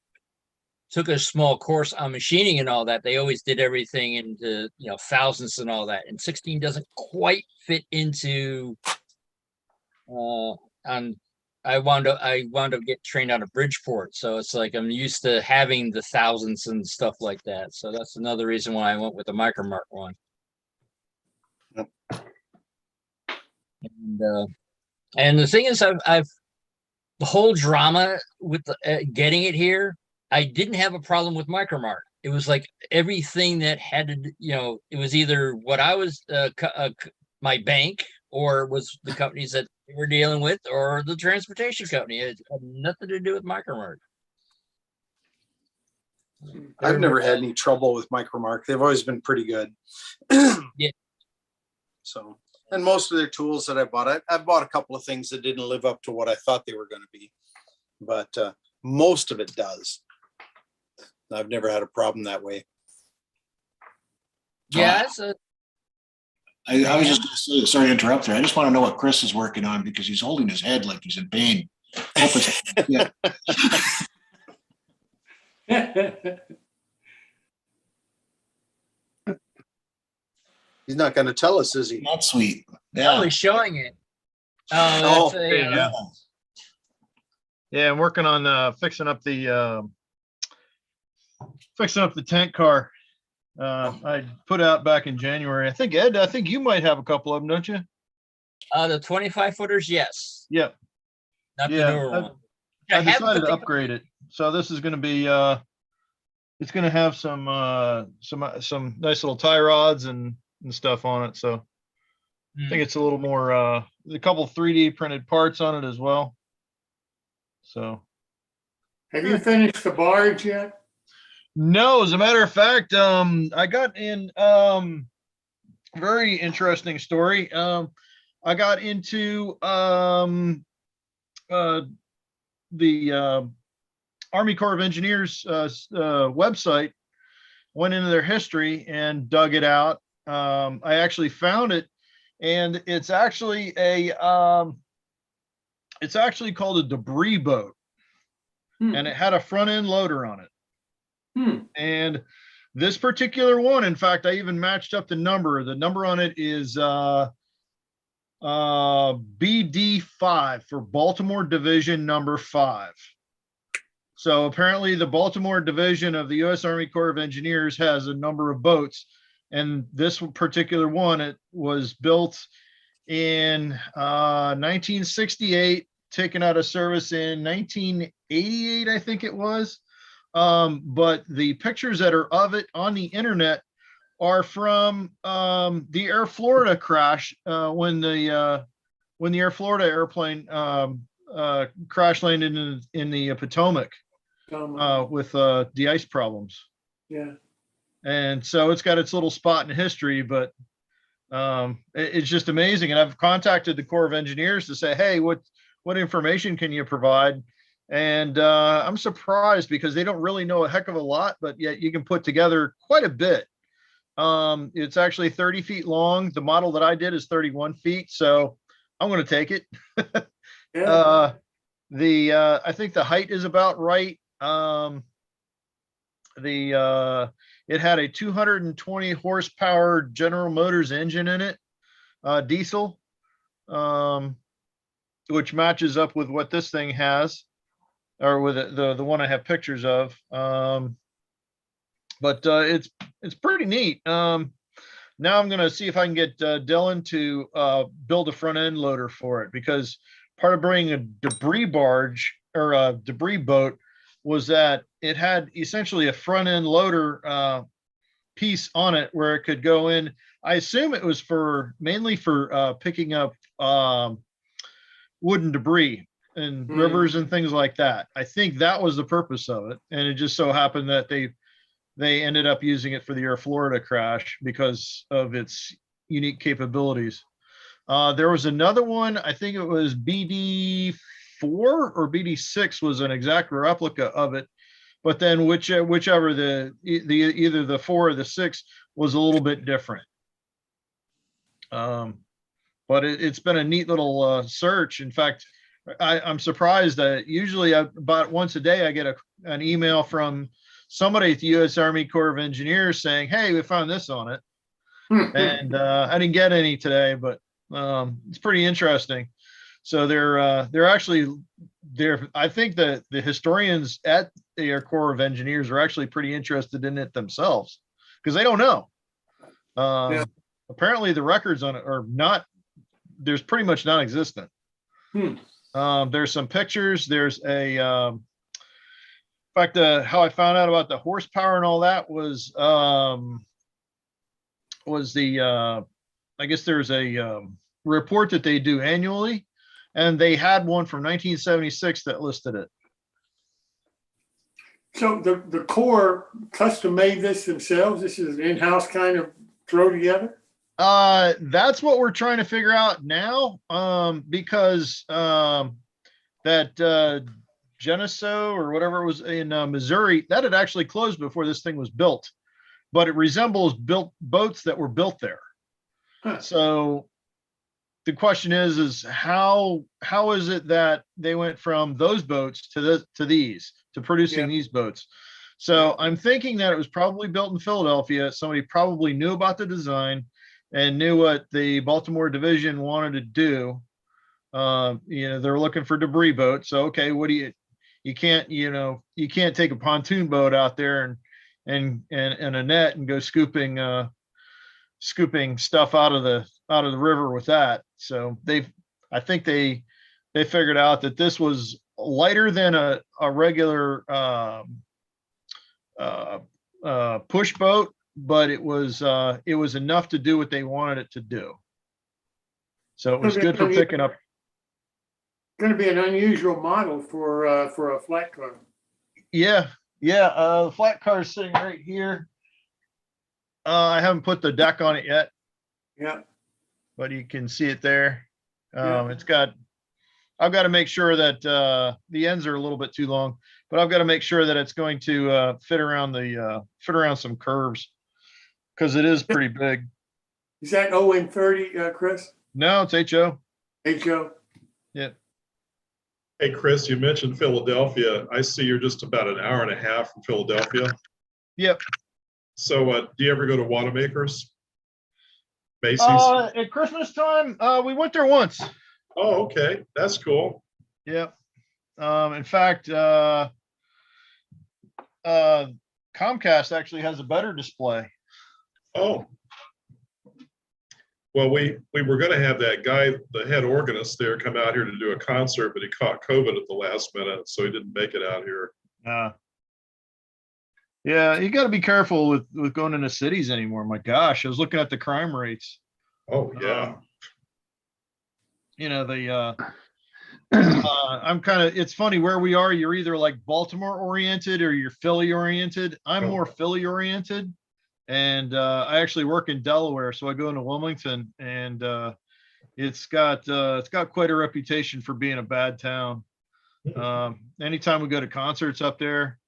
took a small course on machining and all that, they always did everything into thousandths and all that, and 16 doesn't quite fit into I wound up getting trained out of Bridgeport, so it's like I'm used to having the thousandths and stuff like that. So that's another reason why I went with the Micromark one. Yep. And the thing is, I've the whole drama with getting it here. I didn't have a problem with Micromark. It was like everything that had to, it was either what I was my bank, or it was the companies that we were dealing with, or the transportation company. It had nothing to do with Micromark. I've never had any trouble with Micromark. They've always been pretty good. Yeah. So, and most of their tools that I bought, I bought a couple of things that didn't live up to what I thought they were going to be, but most of it does. I've never had a problem that way. Yeah, I was just going to say, sorry to interrupt there. I just want to know what Chris is working on, because he's holding his head like he's in pain. Yeah. He's not going to tell us, is he? Not sweet. Yeah. Oh, he's showing it. Oh, yeah. I'm working on fixing up the tank car. I put out back in January. I think, Ed, you might have a couple of them, don't you? The 25 footers, yes. Yep. Not the newer one. I decided to upgrade it. So this is going to be, it's going to have some nice little tie rods and stuff on it. So I think it's a little more, a couple 3D printed parts on it as well. So. Have you finished the barge yet? No, as a matter of fact, I got in very interesting story. I got into the Army Corps of Engineers website, went into their history and dug it out. I actually found it, and it's actually called a debris boat, and it had a front end loader on it. And this particular one, in fact, I even matched up the number. The number on it is BD5 for Baltimore Division number 5. So apparently the Baltimore Division of the U.S. Army Corps of Engineers has a number of boats, and this particular one, it was built in 1968, taken out of service in 1988, I think it was. But the pictures that are of it on the internet are from the Air Florida crash, when the Air Florida airplane crash landed in the Potomac with de-ice problems. Yeah. And so it's got its little spot in history, but it's just amazing. And I've contacted the Corps of Engineers to say, hey, what information can you provide? And I'm surprised because they don't really know a heck of a lot, but yet you can put together quite a bit. It's actually 30 feet long. The model that I did is 31 feet. So I'm going to take it. Yeah. I think the height is about right. It had a 220 horsepower General Motors engine in it, diesel, which matches up with what this thing has, or with the one I have pictures of. But it's pretty neat. Now I'm going to see if I can get Dylan to build a front end loader for it, because part of bringing a debris barge or a debris boat was that it had essentially a front end loader piece on it where it could go in. I assume it was mainly for picking up wooden debris and rivers and things like that. I think that was the purpose of it. And it just so happened that they ended up using it for the Air Florida crash because of its unique capabilities. There was another one, I think it was BD4 or BD6 was an exact replica of it, but then whichever either the 4 or the 6 was a little bit different. But it's been a neat little search. In fact, I'm surprised that usually about once a day I get an email from somebody at the U.S. Army Corps of Engineers saying, hey, we found this on it. And I didn't get any today, but it's pretty interesting. So they're actually I think that the historians at the Air Corps of Engineers are actually pretty interested in it themselves, because they don't know. Apparently the records on it are not, there's pretty much non-existent. There's some pictures. There's in fact, how I found out about the horsepower and all that was I guess there's a report that they do annually, and they had one from 1976 that listed it. So the Corps custom made this themselves? This is an in-house kind of throw together? That's what we're trying to figure out now, because that Geneseo or whatever it was in Missouri, that had actually closed before this thing was built, but it resembles boats that were built there. So the question is how is it that they went from those boats to producing these boats? So I'm thinking that it was probably built in Philadelphia. Somebody probably knew about the design and knew what the Baltimore division wanted to do. They're looking for debris boats. So, okay, what do you can't take a pontoon boat out there and a net and go scooping stuff out of the river with that. So I think they figured out that this was lighter than a regular push boat, but it was enough to do what they wanted it to do. So it was good for picking up. Going to be an unusual model for a flat car. Yeah. The flat car is sitting right here. I haven't put the deck on it yet. Yeah. But you can see it there. I've got to make sure that the ends are a little bit too long, but I've got to make sure that it's going to fit around some curves, because it is pretty big. Is that ON30, Chris? No, it's HO. HO. Yeah. Hey, Chris, you mentioned Philadelphia. I see you're just about an hour and a half from Philadelphia. Yep. So do you ever go to Wanamaker's? Macy's? At Christmas time, we went there once. Oh, okay. That's cool. Yep. In fact, Comcast actually has a better display. Oh. Well, we were going to have that guy, the head organist there, come out here to do a concert, but he caught COVID at the last minute, so he didn't make it out here. Yeah, you got to be careful with going into cities anymore. My gosh, I was looking at the crime rates. Oh yeah. I'm kind of, it's funny where we are. You're either like Baltimore oriented or you're Philly oriented. I'm more Philly oriented. And I actually work in Delaware. So I go into Wilmington, and it's got quite a reputation for being a bad town. Anytime we go to concerts up there,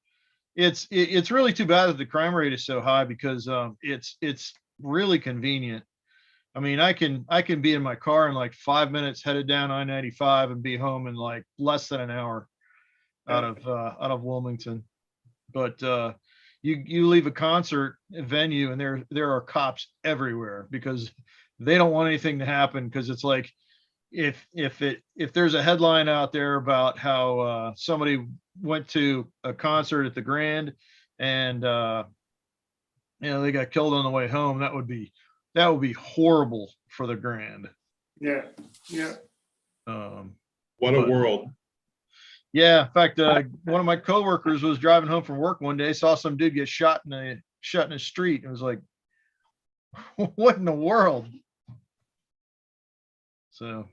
it's really too bad that the crime rate is so high, because it's really convenient. I mean, I can be in my car in like 5 minutes, headed down I-95, and be home in like less than an hour out of Wilmington. But you leave a concert venue, and there are cops everywhere, because they don't want anything to happen. Because it's like, if there's a headline out there about how somebody went to a concert at the Grand, and they got killed on the way home, that would be horrible for the Grand. Yeah. What a world. Yeah, in fact, one of my coworkers was driving home from work one day, saw some dude get shot in the street, and was like, "What in the world?" So,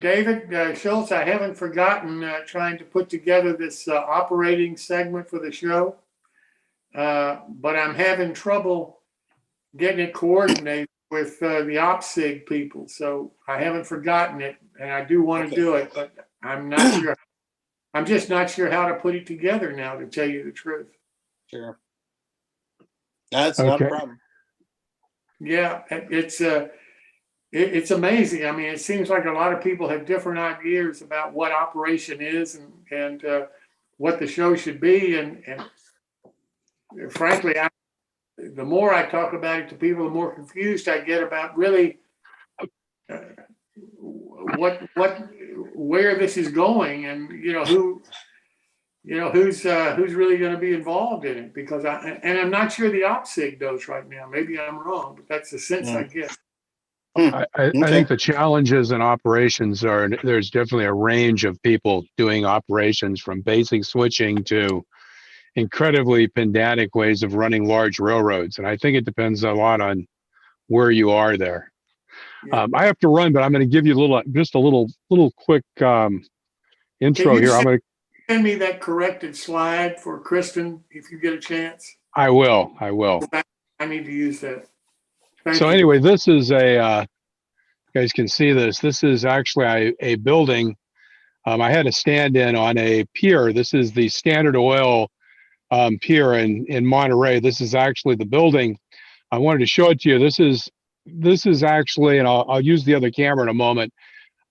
David Schultz, I haven't forgotten trying to put together this operating segment for the show, but I'm having trouble getting it coordinated with the OPSIG people. So I haven't forgotten it, and I do want to do it, but I'm not sure. I'm just not sure how to put it together now, to tell you the truth. Sure. That's not a problem. Yeah, it's amazing. I mean, it seems like a lot of people have different ideas about what operation is and what the show should be. And frankly, the more I talk about it to people, the more confused I get about really where this is going, and who's really going to be involved in it, because I'm not sure the OPSIG does right now. Maybe I'm wrong, but that's the sense I get. I think the challenges in operations there's definitely a range of people doing operations, from basic switching to incredibly pedantic ways of running large railroads. And I think it depends a lot on where you are there. Yeah. I have to run, but I'm going to give you just a little quick intro here. I'm going to send me that corrected slide for Kristin if you get a chance. I will. I need to use that. Thank you. Anyway, this is you guys can see this. This is actually a building. I had a stand in on a pier. This is the Standard Oil pier in Monterey. This is actually the building. I wanted to show it to you. This is actually, and I'll use the other camera in a moment.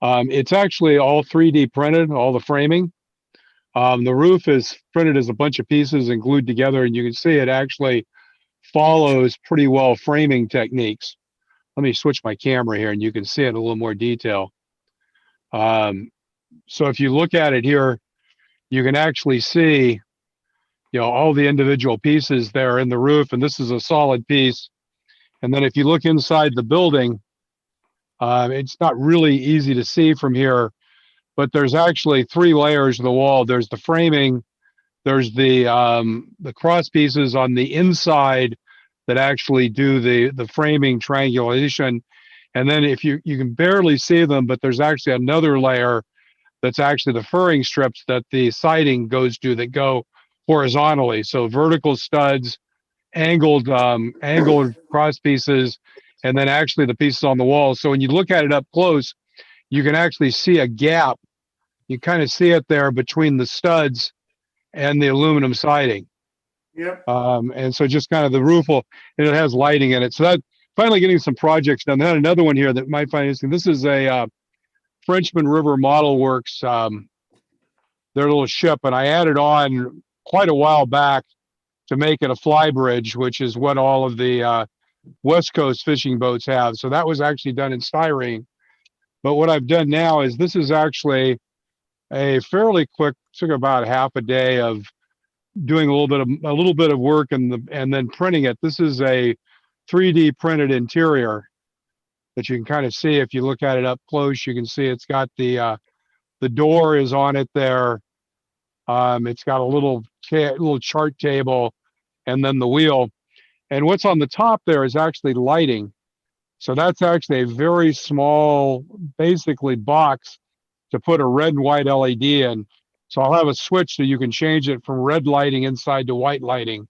It's actually all 3D printed, all the framing. The roof is printed as a bunch of pieces and glued together, and you can see it actually follows pretty well framing techniques. Let me switch my camera here, and you can see it in a little more detail. So if you look at it here, you can actually see, all the individual pieces there in the roof, and this is a solid piece. And then if you look inside the building, it's not really easy to see from here, but there's actually 3 layers of the wall. There's the framing, there's the cross pieces on the inside that actually do the framing triangulation. And then if you can barely see them, but there's actually another layer that's actually the furring strips that the siding goes to, that go horizontally. So vertical studs, angled cross pieces, and then actually the pieces on the wall. So when you look at it up close, you can actually see a gap. You kind of see it there between the studs and the aluminum siding. Yep. And so just kind of the roof and it has lighting in it. So that finally getting some projects done. They had another one here that might find interesting. This is a Frenchman River Model Works, their little ship, and I added on quite a while back to make it a fly bridge, which is what all of the West Coast fishing boats have. So that was actually done in styrene. But what I've done now is this is actually a fairly quick, took about half a day of doing a little bit of work and then printing it. This is a 3D printed interior that you can kind of see. If you look at it up close, you can see it's got the door is on it there. It's got a little chart table and then the wheel. And what's on the top there is actually lighting. So that's actually a very small, basically box to put a red and white LED in. So I'll have a switch so you can change it from red lighting inside to white lighting.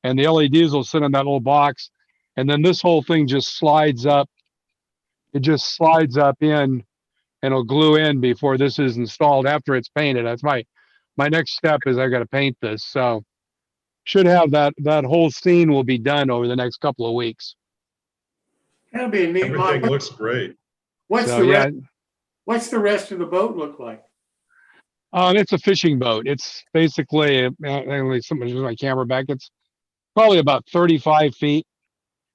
And the LEDs will sit in that little box. And then this whole thing just slides up. It just slides up in and it'll glue in before this is installed after it's painted. That's my next step is I got to paint this. So should have that whole scene will be done over the next couple of weeks. That'll be a neat Everything model. looks great. What's the rest of the boat look like? It's a fishing boat. It's basically, somebody with my camera back. It's probably about 35 feet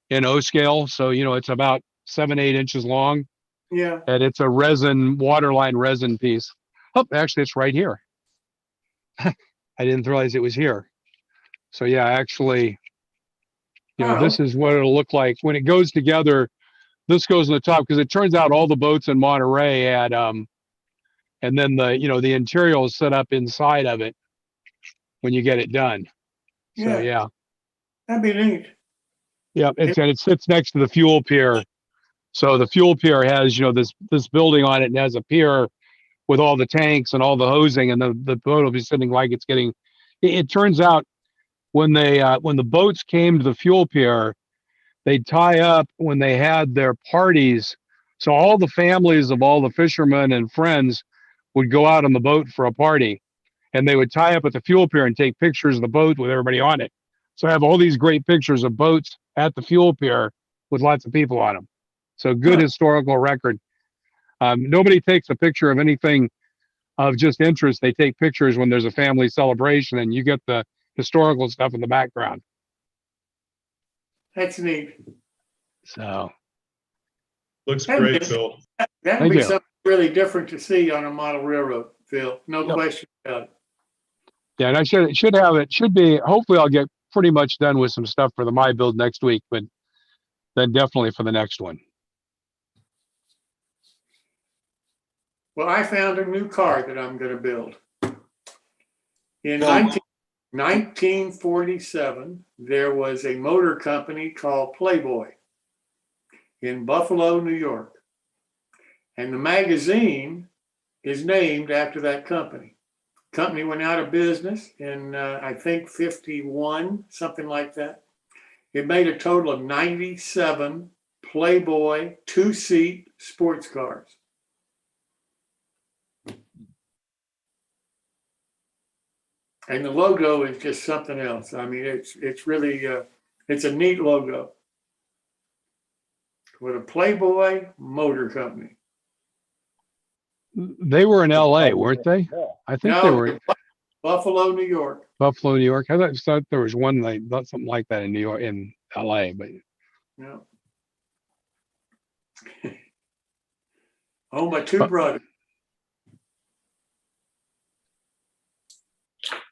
in O scale. So, it's about 7-8 inches long. Yeah. And it's a waterline resin piece. Oh, actually, it's right here. I didn't realize it was here. So yeah, actually, this is what it'll look like when it goes together. This goes on the top because it turns out all the boats in Monterey had, and then the interior is set up inside of it when you get it done. So yeah, that'd be neat. Yeah, and it sits next to the fuel pier. So the fuel pier has this building on it and has a pier with all the tanks and all the hosing, and the boat will be sitting like it's getting. It turns out when the boats came to the fuel pier, they'd tie up when they had their parties. So all the families of all the fishermen and friends would go out on the boat for a party, and they would tie up at the fuel pier and take pictures of the boat with everybody on it. So I have all these great pictures of boats at the fuel pier with lots of people on them. So good historical record. Nobody takes a picture of anything of just interest. They take pictures when there's a family celebration and you get the historical stuff in the background. That's neat. So looks great, Phil. That'd be something really different to see on a model railroad, Phil. No question about it. Yeah, and I should be, hopefully I'll get pretty much done with some stuff for the My Build next week, but then definitely for the next one. Well, I found a new car that I'm going to build. In 1947, there was a motor company called Playboy in Buffalo, New York. And the magazine is named after that company. The company went out of business in, I think, 51, something like that. It made a total of 97 Playboy two-seat sports cars. And the logo is just something else. I mean, it's really, it's a neat logo. With a Playboy Motor Company. They were in LA, weren't they? I think they were. Buffalo, New York. Buffalo, New York. I thought there was one something like that in New York, in LA, but. No. Oh, my two brothers.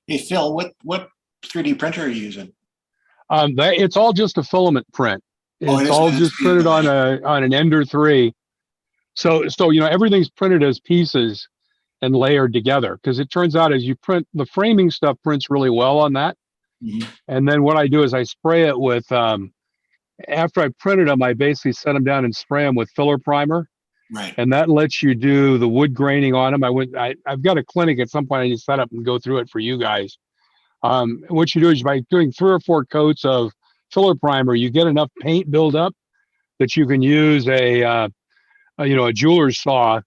Hey, Phil, what 3D printer are you using? It's all just a filament print. It's all just printed on an Ender 3. So everything's printed as pieces and layered together, because it turns out as you print, the framing stuff prints really well on that. Mm-hmm. And then what I do is I spray it with, after I printed them, I basically set them down and spray them with filler primer. Right. And that lets you do the wood graining on them. I've got a clinic at some point I need to set up and go through it for you guys. What you do is by doing 3 or 4 coats of filler primer, you get enough paint buildup that you can use a jeweler's saw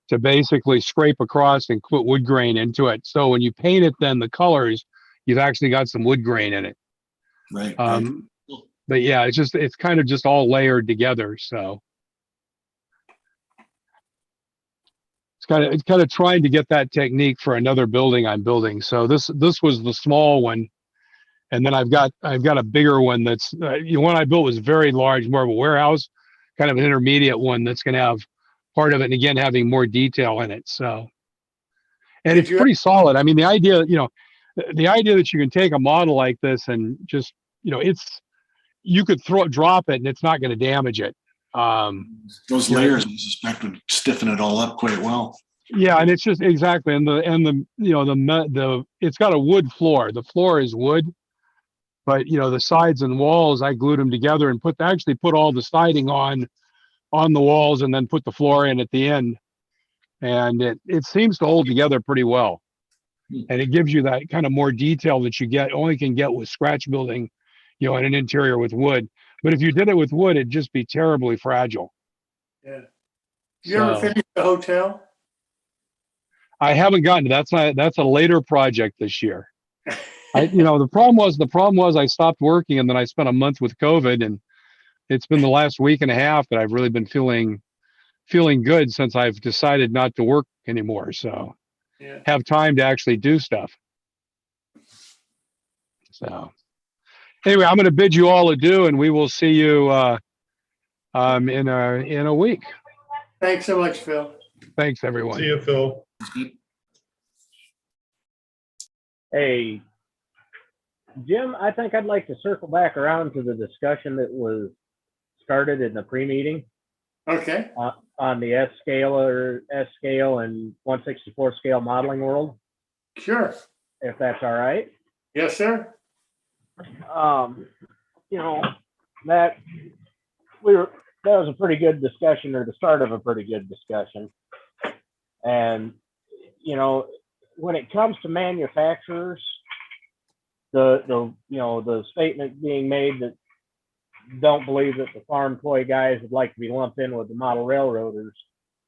to basically scrape across and put wood grain into it. So when you paint it, then the colors, you've actually got some wood grain in it. Right. But yeah, it's kind of just all layered together. So it's kind of trying to get that technique for another building I'm building. So this was the small one. And then I've got a bigger one that's the one I built was very large, more of a warehouse, kind of an intermediate one that's going to have part of it, and again having more detail in it. So, and it's pretty solid. I mean, the idea that you can take a model like this and just you could drop it and it's not going to damage it. Those layers, I suspect, would stiffen it all up quite well. Yeah, and it's just exactly, and it's got a wood floor. The floor is wood. But the sides and walls, I glued them together and put all the siding on the walls, and then put the floor in at the end. and it seems to hold together pretty well. And it gives you that kind of more detail that you only can get with scratch building, you know, in an interior with wood. But if you did it with wood, it'd just be terribly fragile. Yeah. You ever So, finished the hotel? I haven't gotten to that's a later project this year. The problem was I stopped working, and then I spent a month with COVID, and it's been the last week and a half that I've really been feeling good since I've decided not to work anymore. So have time to actually do stuff. So anyway, I'm going to bid you all adieu, and we will see you in a week. Thanks so much, Phil. Thanks, everyone. See you, Phil. Hey, Jim, I think I'd like to circle back around to the discussion that was started in the pre-meeting. Okay. On the S scale and 1/64 scale modeling world. Sure. If that's all right. Yes, sir. That was a pretty good discussion, or the start of a pretty good discussion. And when it comes to manufacturers, the statement being made that don't believe that the farm toy guys would like to be lumped in with the model railroaders.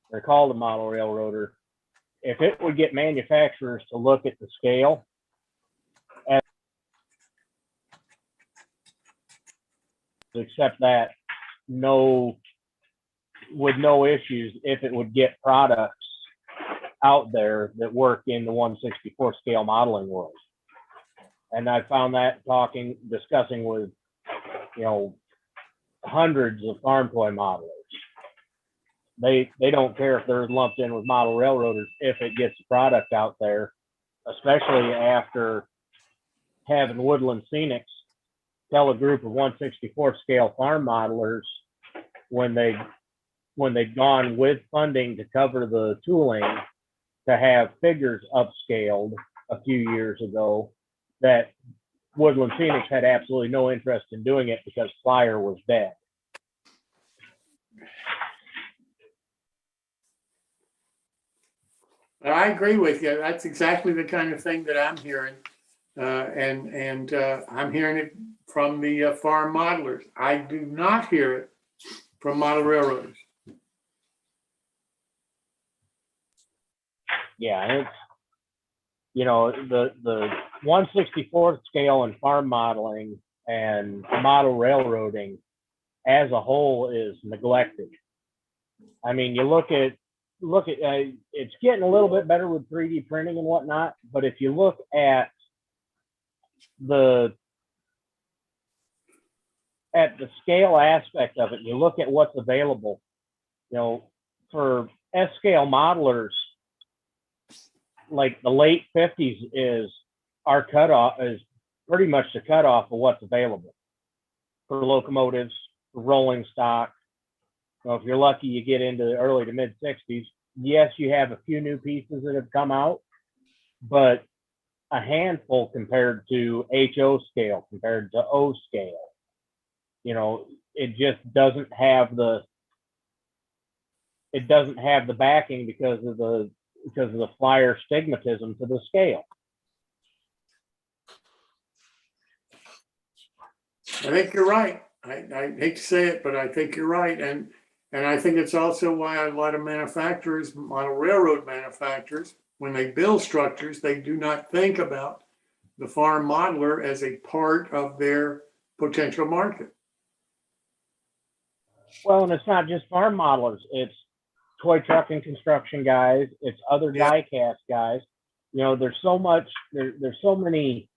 They're called a model railroader. If it would get manufacturers to look at the scale and accept that with no issues, if it would get products out there that work in the 1/64 scale modeling world. And I found that discussing with, hundreds of farm toy modelers. They don't care if they're lumped in with model railroaders if it gets the product out there, especially after having Woodland Scenics tell a group of 1/64 scale farm modelers when they'd gone with funding to cover the tooling to have figures upscaled a few years ago, that Woodland Scenics had absolutely no interest in doing it because Flyer was dead. I agree with you. That's exactly the kind of thing that I'm hearing. And I'm hearing it from the farm modelers. I do not hear it from model railroaders. Yeah, it's, the 1/64 scale and farm modeling and model railroading as a whole is neglected. I mean, you look at it's getting a little bit better with 3D printing and whatnot, but if you look at the scale aspect of it, you look at what's available, for S scale modelers, like the late 50s is pretty much the cutoff of what's available for locomotives, for rolling stock. If you're lucky, you get into the early to mid 60s. Yes, you have a few new pieces that have come out, but a handful compared to HO scale, compared to O scale. It just doesn't have the backing because of the Flyer stigmatism to the scale. I think you're right. I hate to say it, but I think you're right. And I think it's also why a lot of manufacturers, model railroad manufacturers, when they build structures, they do not think about the farm modeler as a part of their potential market. Well, and it's not just farm modelers. It's toy truck and construction guys. It's other die cast guys. There's so many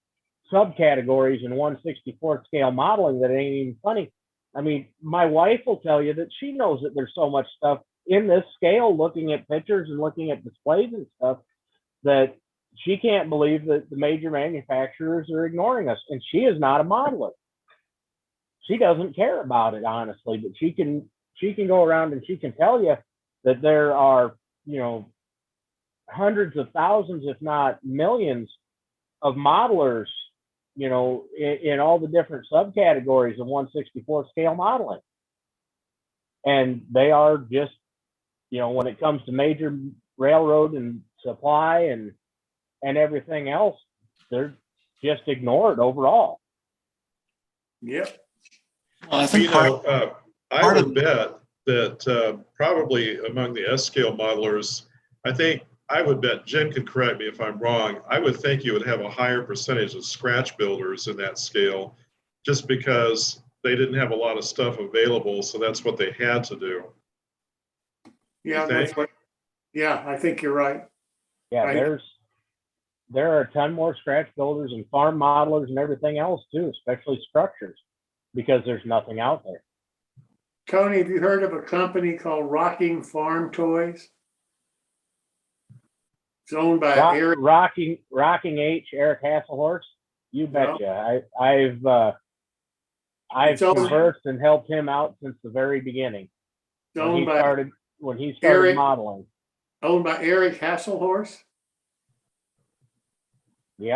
subcategories in 1/64 scale modeling that it ain't even funny. I mean, my wife will tell you that she knows that there's so much stuff in this scale, looking at pictures and looking at displays and stuff, that she can't believe that the major manufacturers are ignoring us. And she is not a modeler. She doesn't care about it, honestly, but she can go around and she can tell you that there are, hundreds of thousands, if not millions, of modelers, in all the different subcategories of 1/64 scale modeling. And they are just, when it comes to major railroad and supply and everything else, they're just ignored overall. Yep. Well, I You think know, I part would bet that probably among the S-scale modelers, I would bet, Jim can correct me if I'm wrong, I would think you would have a higher percentage of scratch builders in that scale, just because they didn't have a lot of stuff available, so that's what they had to do. Yeah, that's what, yeah, I think you're right. Yeah, there are a ton more scratch builders and farm modelers and everything else too, especially structures, because there's nothing out there. Tony, have you heard of a company called Rocking Farm Toys? It's owned by Eric. Rocking H, Eric Hasselhorst. You betcha. I've conversed and helped him out since the very beginning. When he started Eric, modeling. Owned by Eric Hasselhorst.